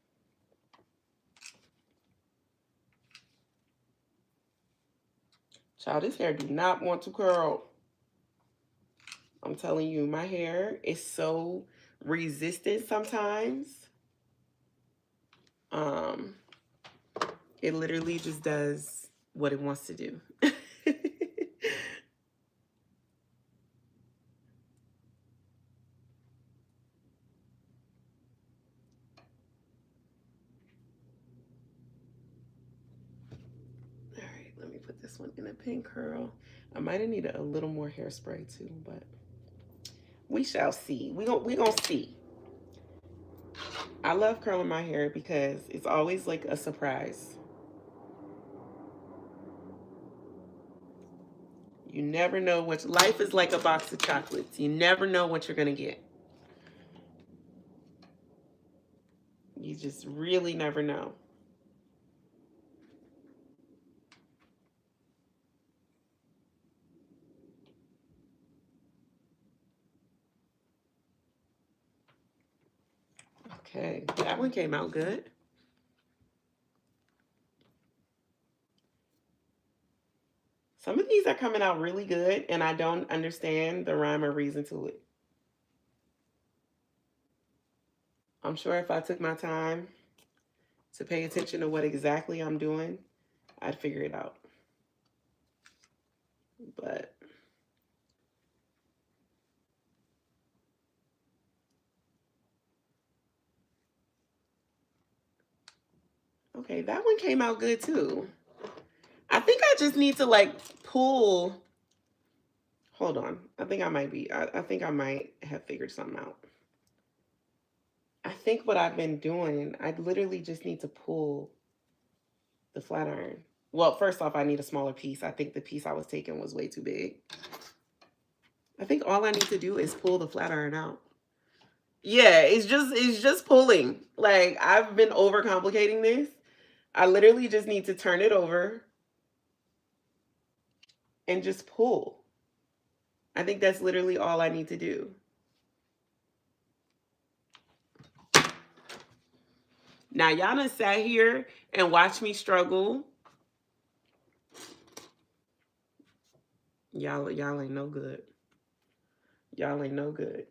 Child, this hair do not want to curl. I'm telling you, my hair is so resistant sometimes. It literally just does what it wants to do. All right, let me put this one in a pin curl. I might have needed a little more hairspray too, but we shall see. We gonna see. I love curling my hair because it's always like a surprise. You never know what life is like. A box of chocolates. You never know what you're gonna get. You just really never know. Okay, that one came out good. Some of these are coming out really good, and I don't understand the rhyme or reason to it. I'm sure if I took my time to pay attention to what exactly I'm doing, I'd figure it out. But okay, that one came out good too. I think I just need to like pull. Hold on. I think I might be. I think I might have figured something out. I think what I've been doing, I literally just need to pull the flat iron. Well, first off, I need a smaller piece. I think the piece I was taking was way too big. I think all I need to do is pull the flat iron out. Yeah, it's just pulling. Like, I've been overcomplicating this. I literally just need to turn it over and just pull. I think that's literally all I need to do. Now, y'all done sat here and watched me struggle. Y'all ain't no good. Y'all ain't no good.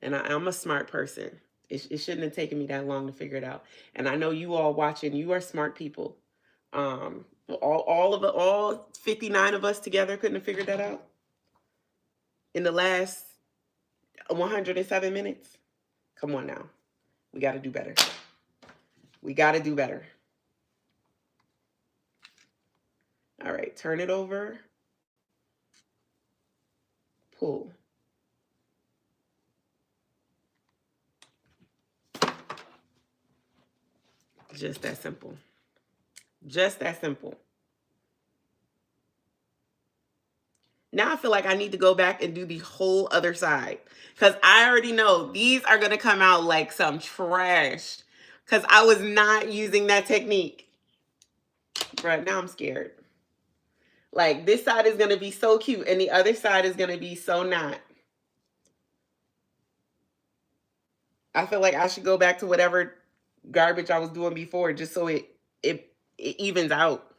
And I'm a smart person. It shouldn't have taken me that long to figure it out. And I know you all watching, you are smart people. All 59 of us together couldn't have figured that out in the last 107 minutes. Come on now. We got to do better. We got to do better. All right, turn it over. Pull. Just that simple. Just that simple. Now I feel like I need to go back and do the whole other side. Because I already know these are going to come out like some trash. Because I was not using that technique. But now I'm scared. Like, this side is going to be so cute. And the other side is going to be so not. I feel like I should go back to whatever garbage I was doing before. Just so it evens out.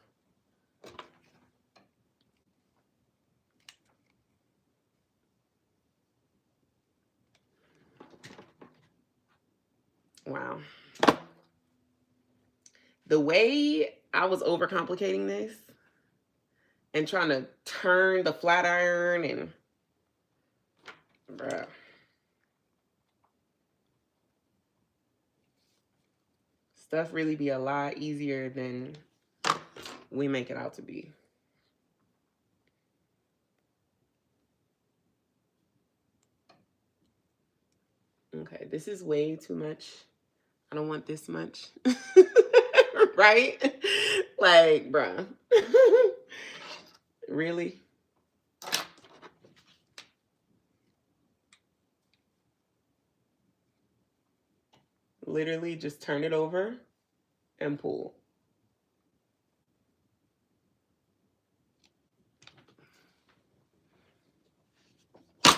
Wow. The way I was overcomplicating this and trying to turn the flat iron and bruh. Stuff really be a lot easier than we make it out to be. Okay, this is way too much. I don't want this much. Right? Like, bruh. Really? Literally just turn it over and pull. I'm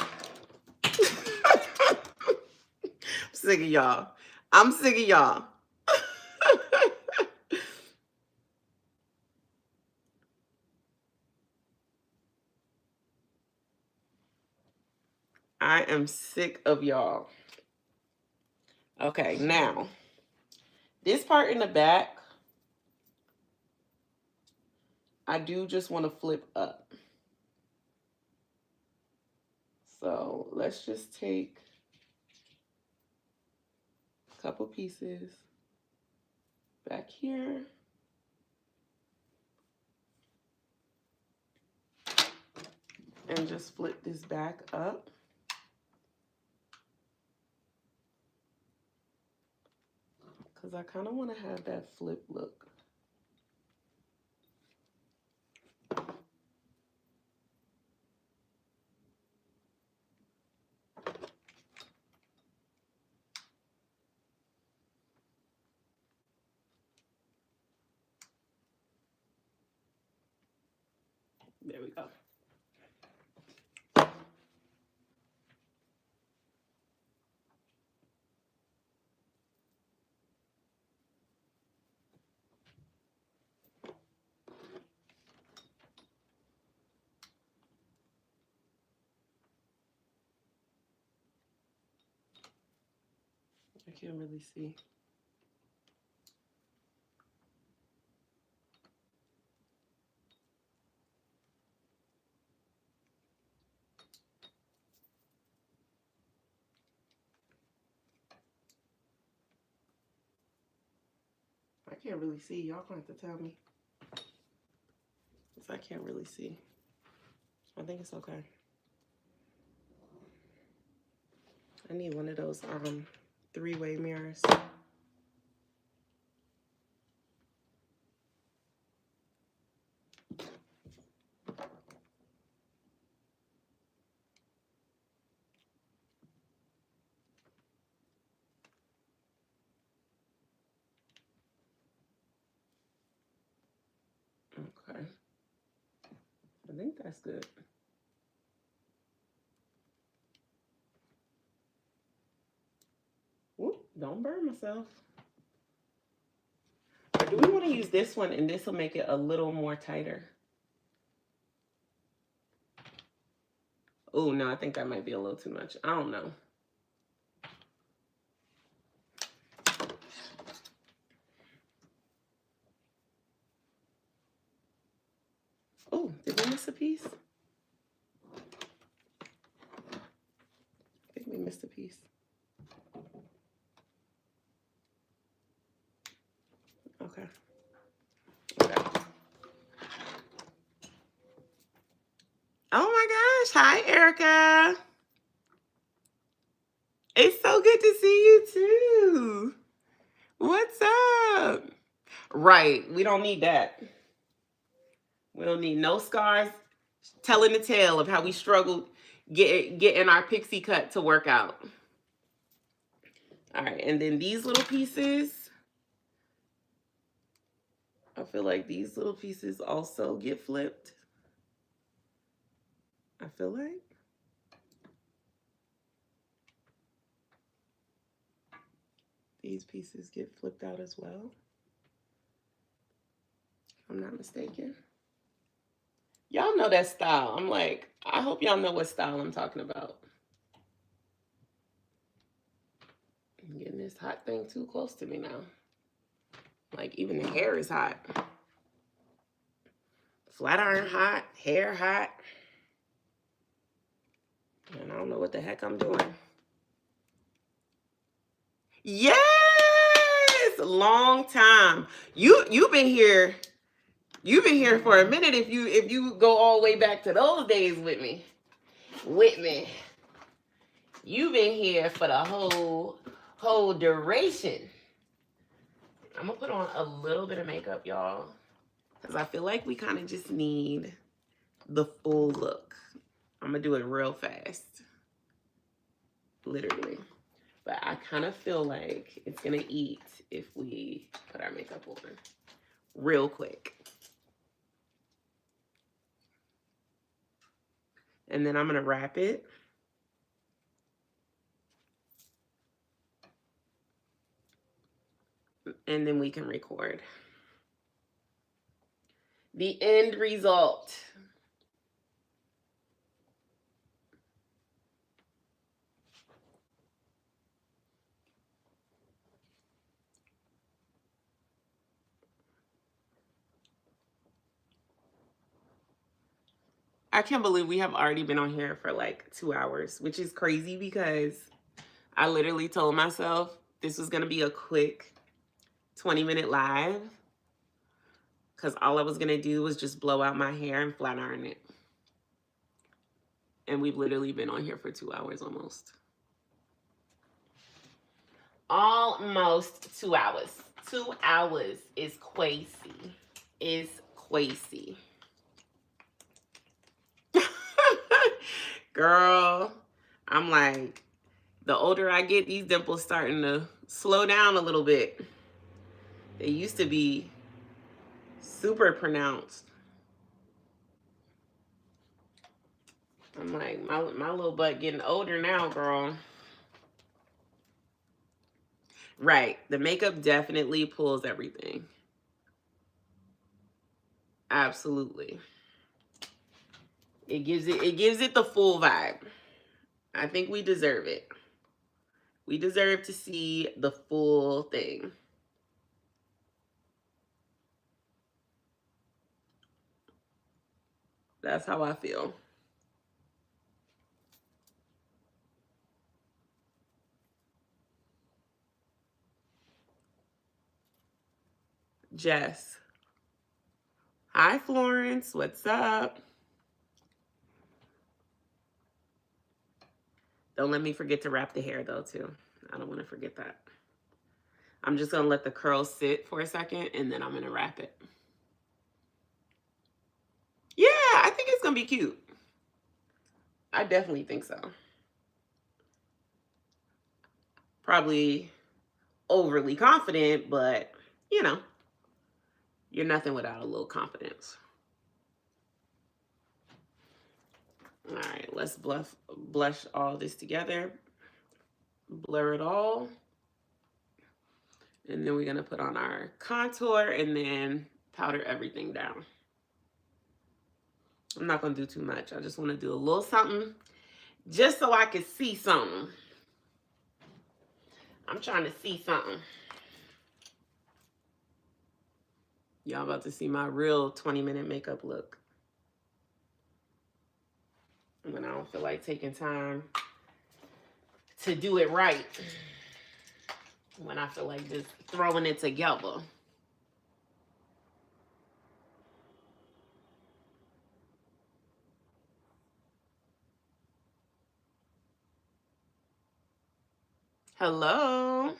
sick of y'all. I'm sick of y'all. I am sick of y'all. Okay, now, this part in the back, I do just want to flip up. So let's just take a couple pieces back here. And just flip this back up. Because I kind of want to have that flip look. There we go. I can't really see. I can't really see. Y'all gonna have to tell me. Because I can't really see. I think it's okay. I need one of those three-way mirrors. Okay. I think that's good. Whoop, don't burn myself. Or do we want to use this one and this will make it a little more tighter? Oh, no, I think that might be a little too much. I don't know. Oh, did we miss a piece? I think we missed a piece. Okay. Okay. Oh my gosh. Hi, Erica. It's so good to see you too. What's up? Right. We don't need that. We don't need no scars telling the tale of how we struggled getting our pixie cut to work out. All right. And then these little pieces, I feel like these little pieces also get flipped. I feel like. These pieces get flipped out as well. If I'm not mistaken. Y'all know that style. I'm like, I hope y'all know what style I'm talking about. I'm getting this hot thing too close to me now. Like, even the hair is hot. Flat iron hot, hair hot. And I don't know what the heck I'm doing. Yes! Long time. You've been here. You've been here for a minute if you go all the way back to those days with me. You've been here for the whole duration. I'm gonna put on a little bit of makeup, y'all, because I feel like we kind of just need the full look. I'm gonna do it real fast, literally. But I kind of feel like it's gonna eat if we put our makeup on real quick. And then I'm gonna wrap it. And then we can record. The end result. I can't believe we have already been on here for like 2 hours, which is crazy because I literally told myself this was going to be a quick 20-minute live because all I was going to do was just blow out my hair and flat iron it. And we've literally been on here for 2 hours almost. Almost 2 hours. 2 hours is crazy. Is crazy. Girl, I'm like, the older I get, these dimples starting to slow down a little bit. They used to be super pronounced. I'm like, my little butt getting older now, girl. Right. The makeup definitely pulls everything. Absolutely. It gives it the full vibe. I think we deserve it. We deserve to see the full thing. That's how I feel. Jess. Hi, Florence. What's up? Don't let me forget to wrap the hair, though, too. I don't want to forget that. I'm just going to let the curls sit for a second, and then I'm going to wrap it. Yeah, I think it's going to be cute. I definitely think so. Probably overly confident, but, you know, you're nothing without a little confidence. All right, let's blush all this together. Blur it all. And then we're going to put on our contour and then powder everything down. I'm not going to do too much. I just want to do a little something just so I can see something. I'm trying to see something. Y'all about to see my real 20-minute makeup look. When I don't feel like taking time to do it right. When I feel like just throwing it together. Hello.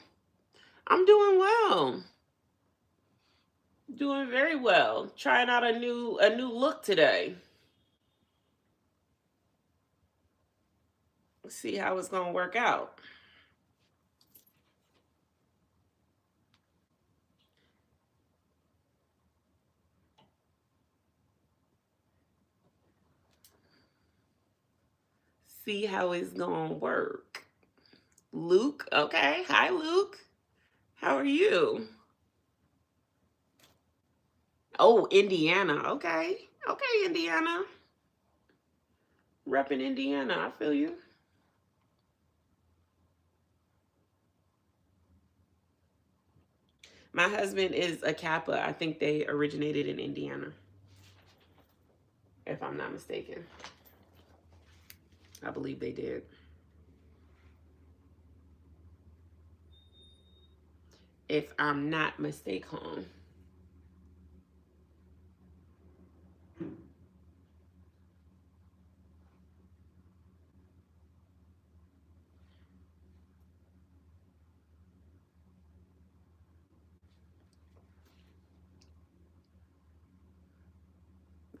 I'm doing well. Doing very well. Trying out a new look today. Let's see how it's gonna work out. See how it's gonna work. Luke, okay. Hi, Luke. How are you? Oh, Indiana. Okay. Okay, Indiana. Repping Indiana. I feel you. My husband is a Kappa. I think they originated in Indiana, if I'm not mistaken. I believe they did. If I'm not mistaken.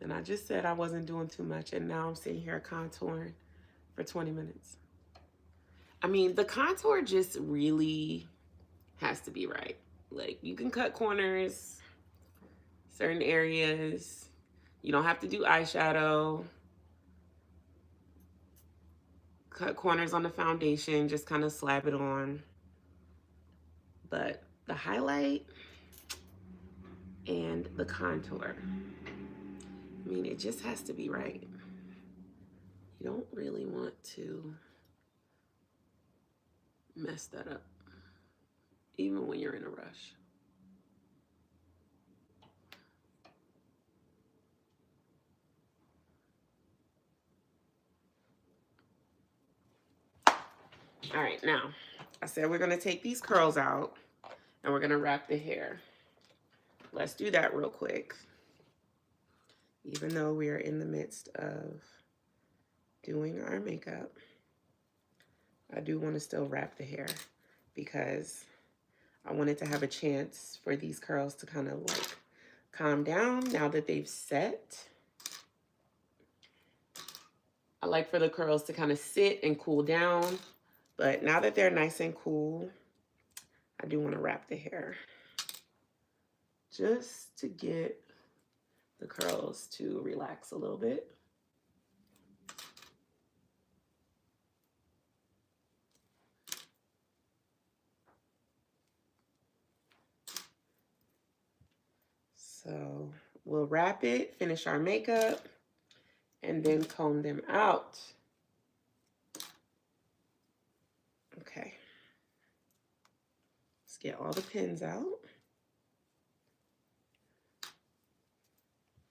And I just said I wasn't doing too much, and now I'm sitting here contouring for 20 minutes. I mean, the contour just really has to be right. Like, you can cut corners, certain areas. You don't have to do eyeshadow. Cut corners on the foundation, just kind of slap it on. But the highlight and the contour, I mean, it just has to be right. You don't really want to mess that up, even when you're in a rush. All right, now, I said we're gonna take these curls out and we're gonna wrap the hair. Let's do that real quick. Even though we are in the midst of doing our makeup, I do want to still wrap the hair because I wanted to have a chance for these curls to kind of like calm down now that they've set. I like for the curls to kind of sit and cool down, but now that they're nice and cool, I do want to wrap the hair just to get the curls to relax a little bit. So we'll wrap it, finish our makeup, and then comb them out. Okay. Let's get all the pins out.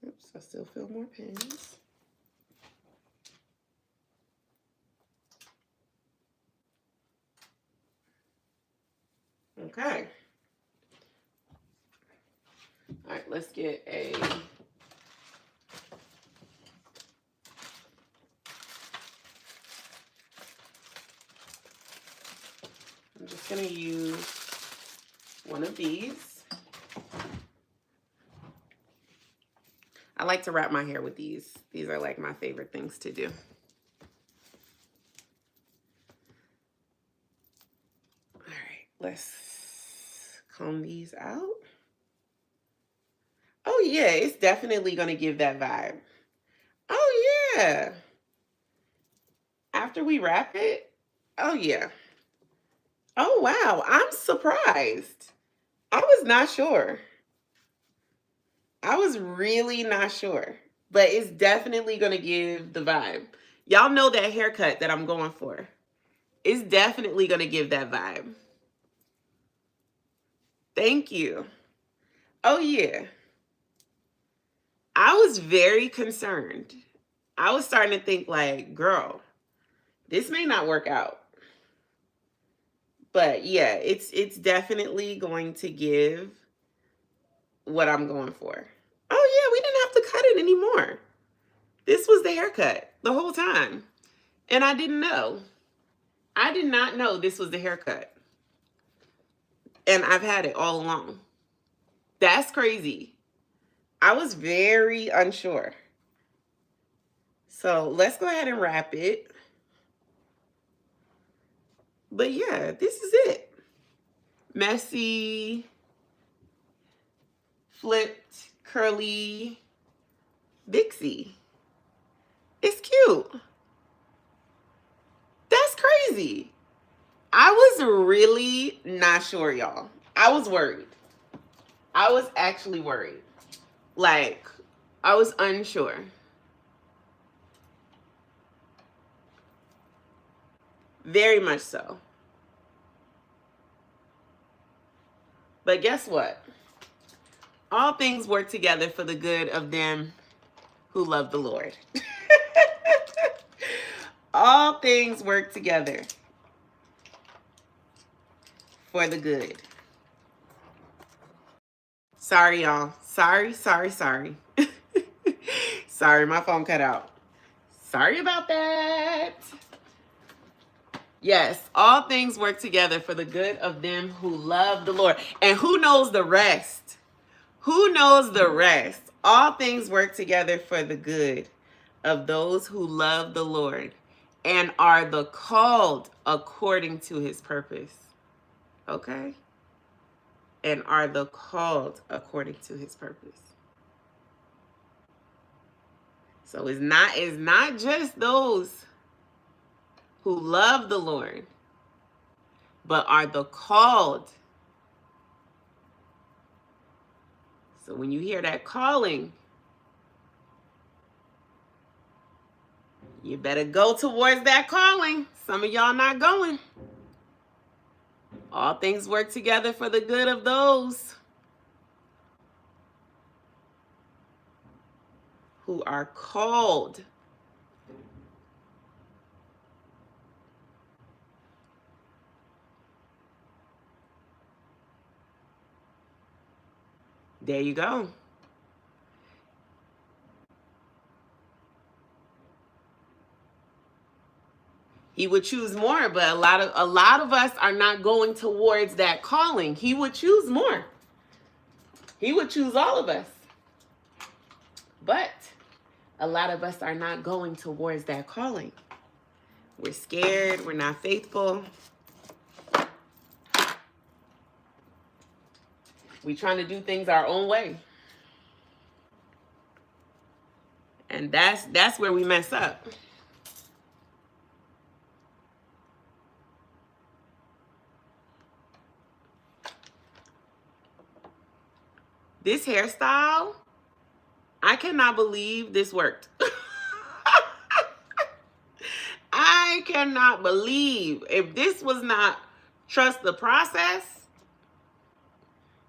Oops, I still feel more pins. Okay. All right, let's get a I'm just gonna use one of these. I like to wrap my hair with these. These are like my favorite things to do. All right, let's comb these out. Oh yeah, it's definitely gonna give that vibe. Oh yeah. After we wrap it, oh yeah. Oh wow, I'm surprised. I was not sure. I was really not sure, but it's definitely gonna give the vibe. Y'all know that haircut that I'm going for. It's definitely gonna give that vibe. Thank you. Oh yeah. I was very concerned. I was starting to think like, girl, this may not work out. But yeah, it's definitely going to give what I'm going for. Oh yeah, we didn't have to cut it anymore. This was the haircut the whole time. And I didn't know. I did not know this was the haircut. And I've had it all along. That's crazy. I was very unsure. So let's go ahead and wrap it. But yeah, this is it. Messy, flipped, curly, BIXIE. It's cute. That's crazy. I was really not sure, y'all. I was worried. I was actually worried. Like, I was unsure. Very much so. But guess what? All things work together for the good of them who love the Lord. All things work together for the good. Sorry, y'all. Sorry. Sorry, my phone cut out. Sorry about that. Yes, all things work together for the good of them who love the Lord. And who knows the rest? Who knows the rest? All things work together for the good of those who love the Lord and are the called according to his purpose. Okay? And are the called according to his purpose. So it's not just those who love the Lord, but are the called. So when you hear that calling, you better go towards that calling. Some of y'all not going. All things work together for the good of those who are called. There you go. He would choose more, but a lot of us are not going towards that calling. He would choose more. He would choose all of us. But a lot of us are not going towards that calling. We're scared. We're not faithful. We're trying to do things our own way. And that's where we mess up. This hairstyle, I cannot believe this worked. I cannot believe if this was not trust the process.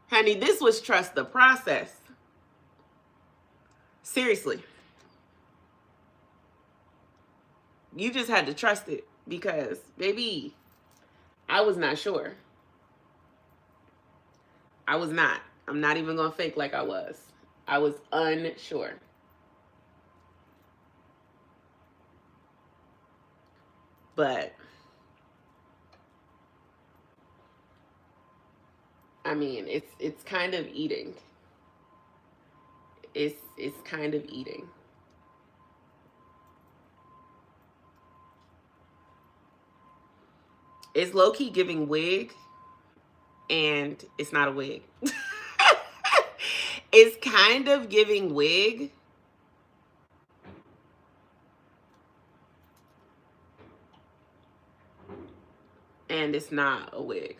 Honey, this was trust the process. Seriously. You just had to trust it because, baby, I was not sure. I was not. I'm not even going to fake like I was. I was unsure. But, I mean, it's kind of eating. It's kind of eating. It's low-key giving wig, and it's not a wig. It's kind of giving wig. And it's not a wig.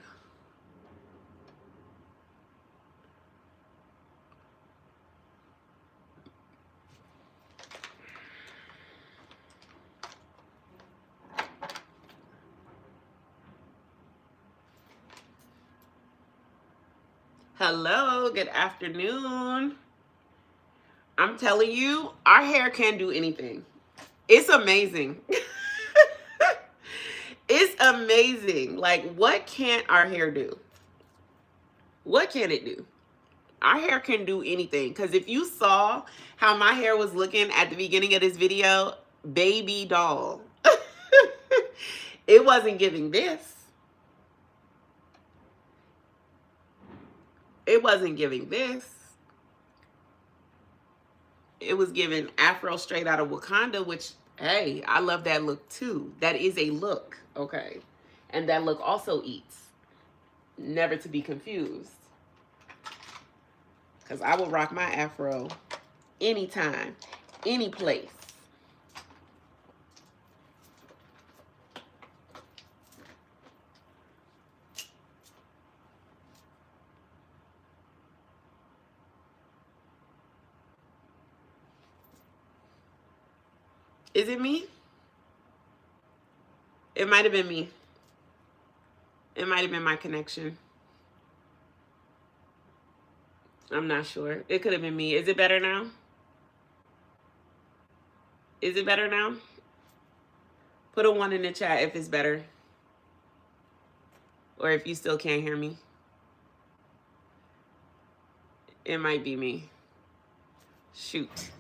Hello, good afternoon. I'm telling you, our hair can do anything. It's amazing. It's amazing. Like, what can't our hair do? What can it do? Our hair can do anything. Because if you saw how my hair was looking at the beginning of this video, baby doll. It wasn't giving this. It wasn't giving this. It was giving Afro straight out of Wakanda, which, hey, I love that look too. That is a look, okay? And that look also eats. Never to be confused. Because I will rock my Afro anytime, any place. Is it me? It might have been me. It might have been my connection. I'm not sure. It could have been me. Is it better now? Is it better now? Put a 1 in the chat if it's better. Or if you still can't hear me. It might be me. Shoot.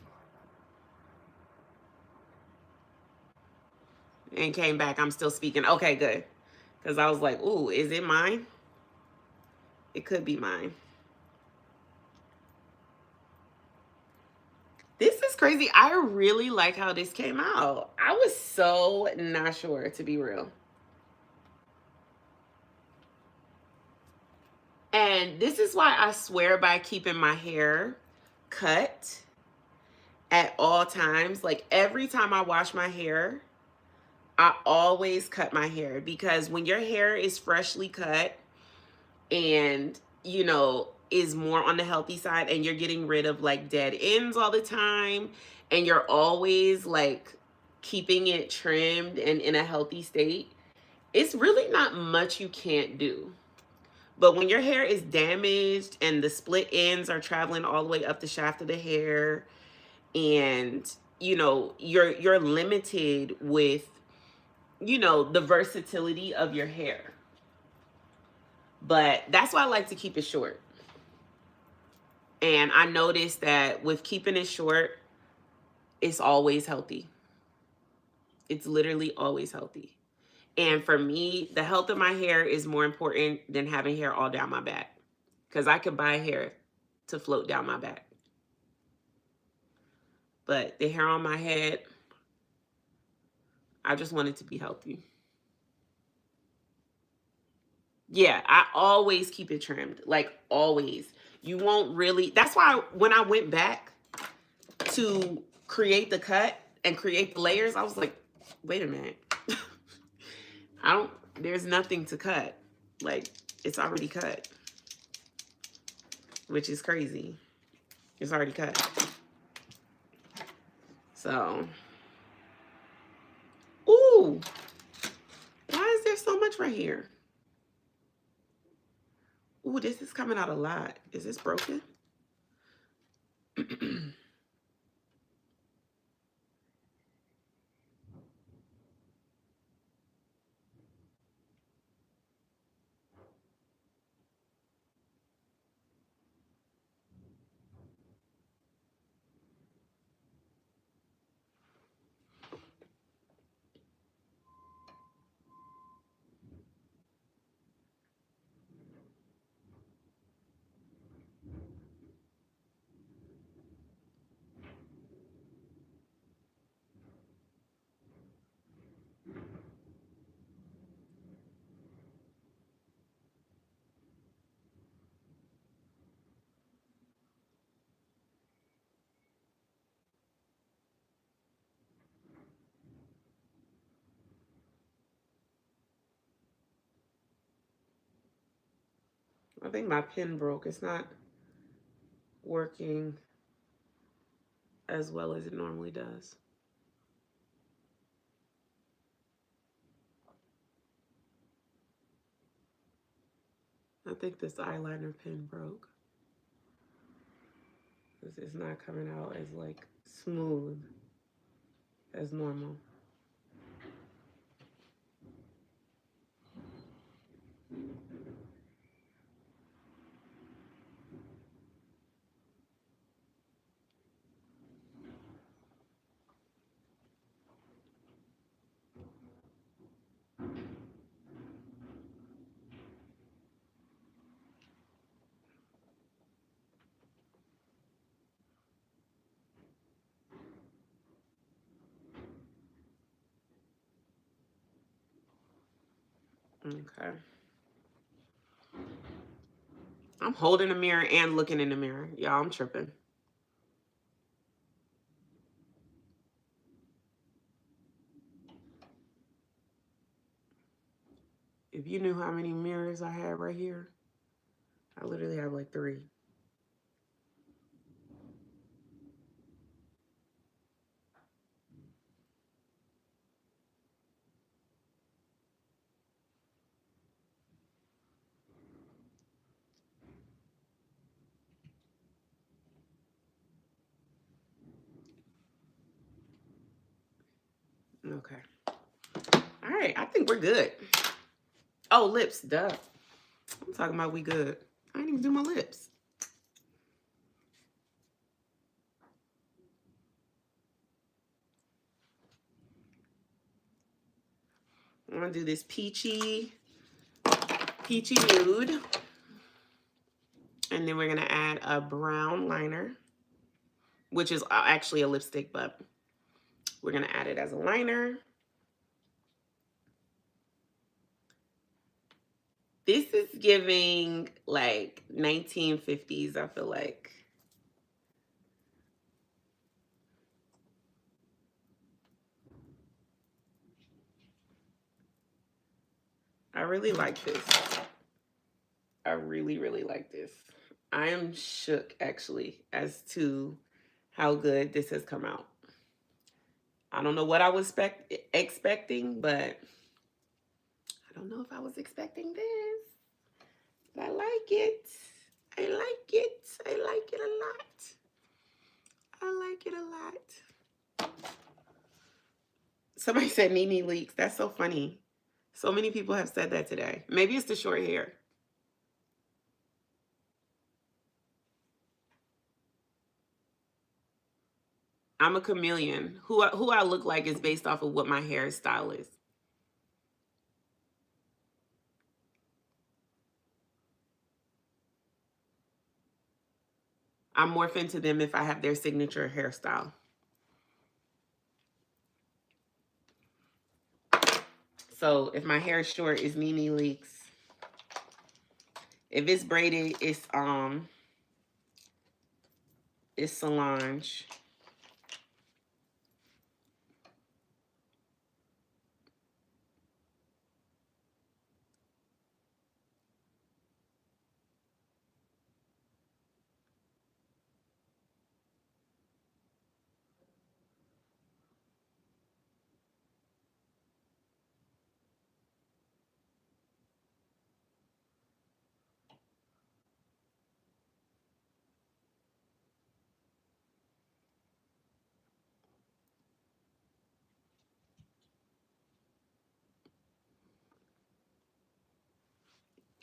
And came back. I'm still speaking. Okay, good. Because I was like, ooh, is it mine? It could be mine. This is crazy. I really like how this came out. I was so not sure, to be real. And this is why I swear by keeping my hair cut at all times. Like, every time I wash my hair, I always cut my hair. Because when your hair is freshly cut and, you know, is more on the healthy side and you're getting rid of like dead ends all the time and you're always like keeping it trimmed and in a healthy state, it's really not much you can't do. But when your hair is damaged and the split ends are traveling all the way up the shaft of the hair and, you know, you're limited with, you know, the versatility of your hair. But that's why I like to keep it short. And I noticed that with keeping it short, it's always healthy. It's literally always healthy. And for me, the health of my hair is more important than having hair all down my back. Because I could buy hair to float down my back. But the hair on my head, I just want it to be healthy. Yeah, I always keep it trimmed. Like, always. You won't really... That's why when I went back to create the cut and create the layers, I was like, wait a minute. There's nothing to cut. Like, it's already cut. Which is crazy. It's already cut. So... Ooh! Why is there so much right here? Ooh, this is coming out a lot. Is this broken? I think my pen broke. It's not working as well as it normally does. I think this eyeliner pen broke. This is not coming out as like smooth as normal. Okay. I'm holding the mirror and looking in the mirror. Y'all, I'm tripping. If you knew how many mirrors I had right here, I literally have like 3. Okay. All right, I think we're good. Oh, lips, duh. I'm talking about we good. I didn't even do my lips. I'm gonna do this peachy nude. And then we're gonna add a brown liner, which is actually a lipstick, but we're gonna add it as a liner. This is giving like 1950s, I feel like. I really like this. I really, really like this. I am shook actually as to how good this has come out. I don't know what I was expecting, but I don't know if I was expecting this. But I like it. I like it. I like it a lot. I like it a lot. Somebody said Nene leaks. That's so funny. So many people have said that today. Maybe it's the short hair. I'm a chameleon. Who I look like is based off of what my hairstyle is. I morph into them if I have their signature hairstyle. So if my hair is short, it's Nene Leaks. If it's braided, it's Solange.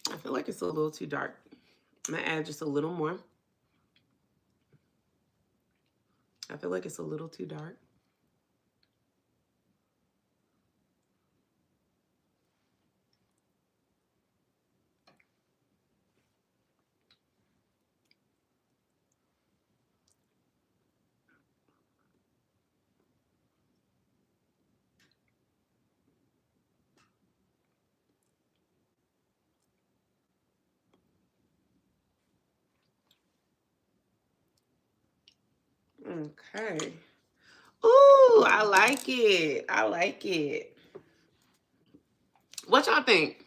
I feel like it's a little too dark. I'm gonna add just a little more. I feel like it's a little too dark. Okay. Ooh, I like it. I like it. What y'all think?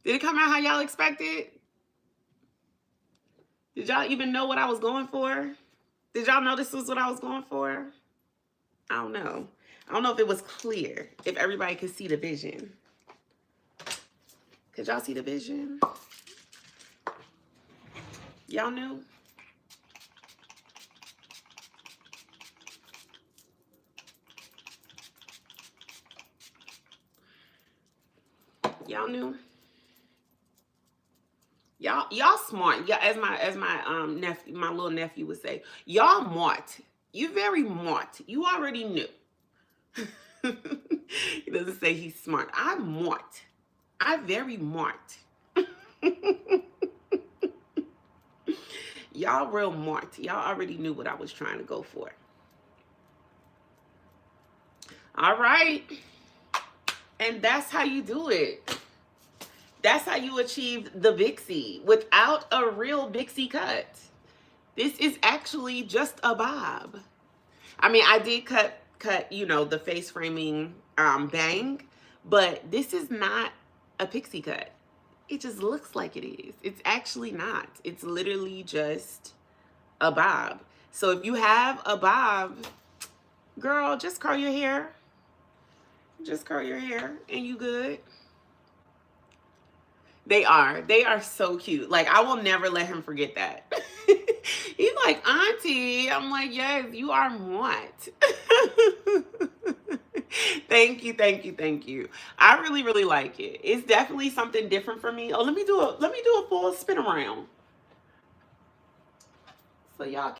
Did it come out how y'all expected? Did y'all even know what I was going for? Did y'all know this was what I was going for? I don't know. I don't know if it was clear, if everybody could see the vision. Could y'all see the vision? Y'all knew? Y'all knew? Y'all smart. Yeah, as my nephew, my little nephew would say, y'all mart. You very mart. You already knew. He doesn't say he's smart. I'm mart. I very mart. Y'all real mart. Y'all already knew what I was trying to go for. All right. And that's how you do it. That's how you achieve the BIXIE without a real BIXIE cut. This is actually just a bob. I mean, I did cut, you know, the face framing bang, but this is not a pixie cut. It just looks like it is. It's actually not. It's literally just a bob. So if you have a bob, girl, just curl your hair. Just curl your hair and you good. They are so cute. Like, I will never let him forget that. He's like, Auntie. I'm like, yes, you are what? Thank you, thank you, thank you. I really, really like it. It's definitely something different for me. Oh, let me do a full spin around. So y'all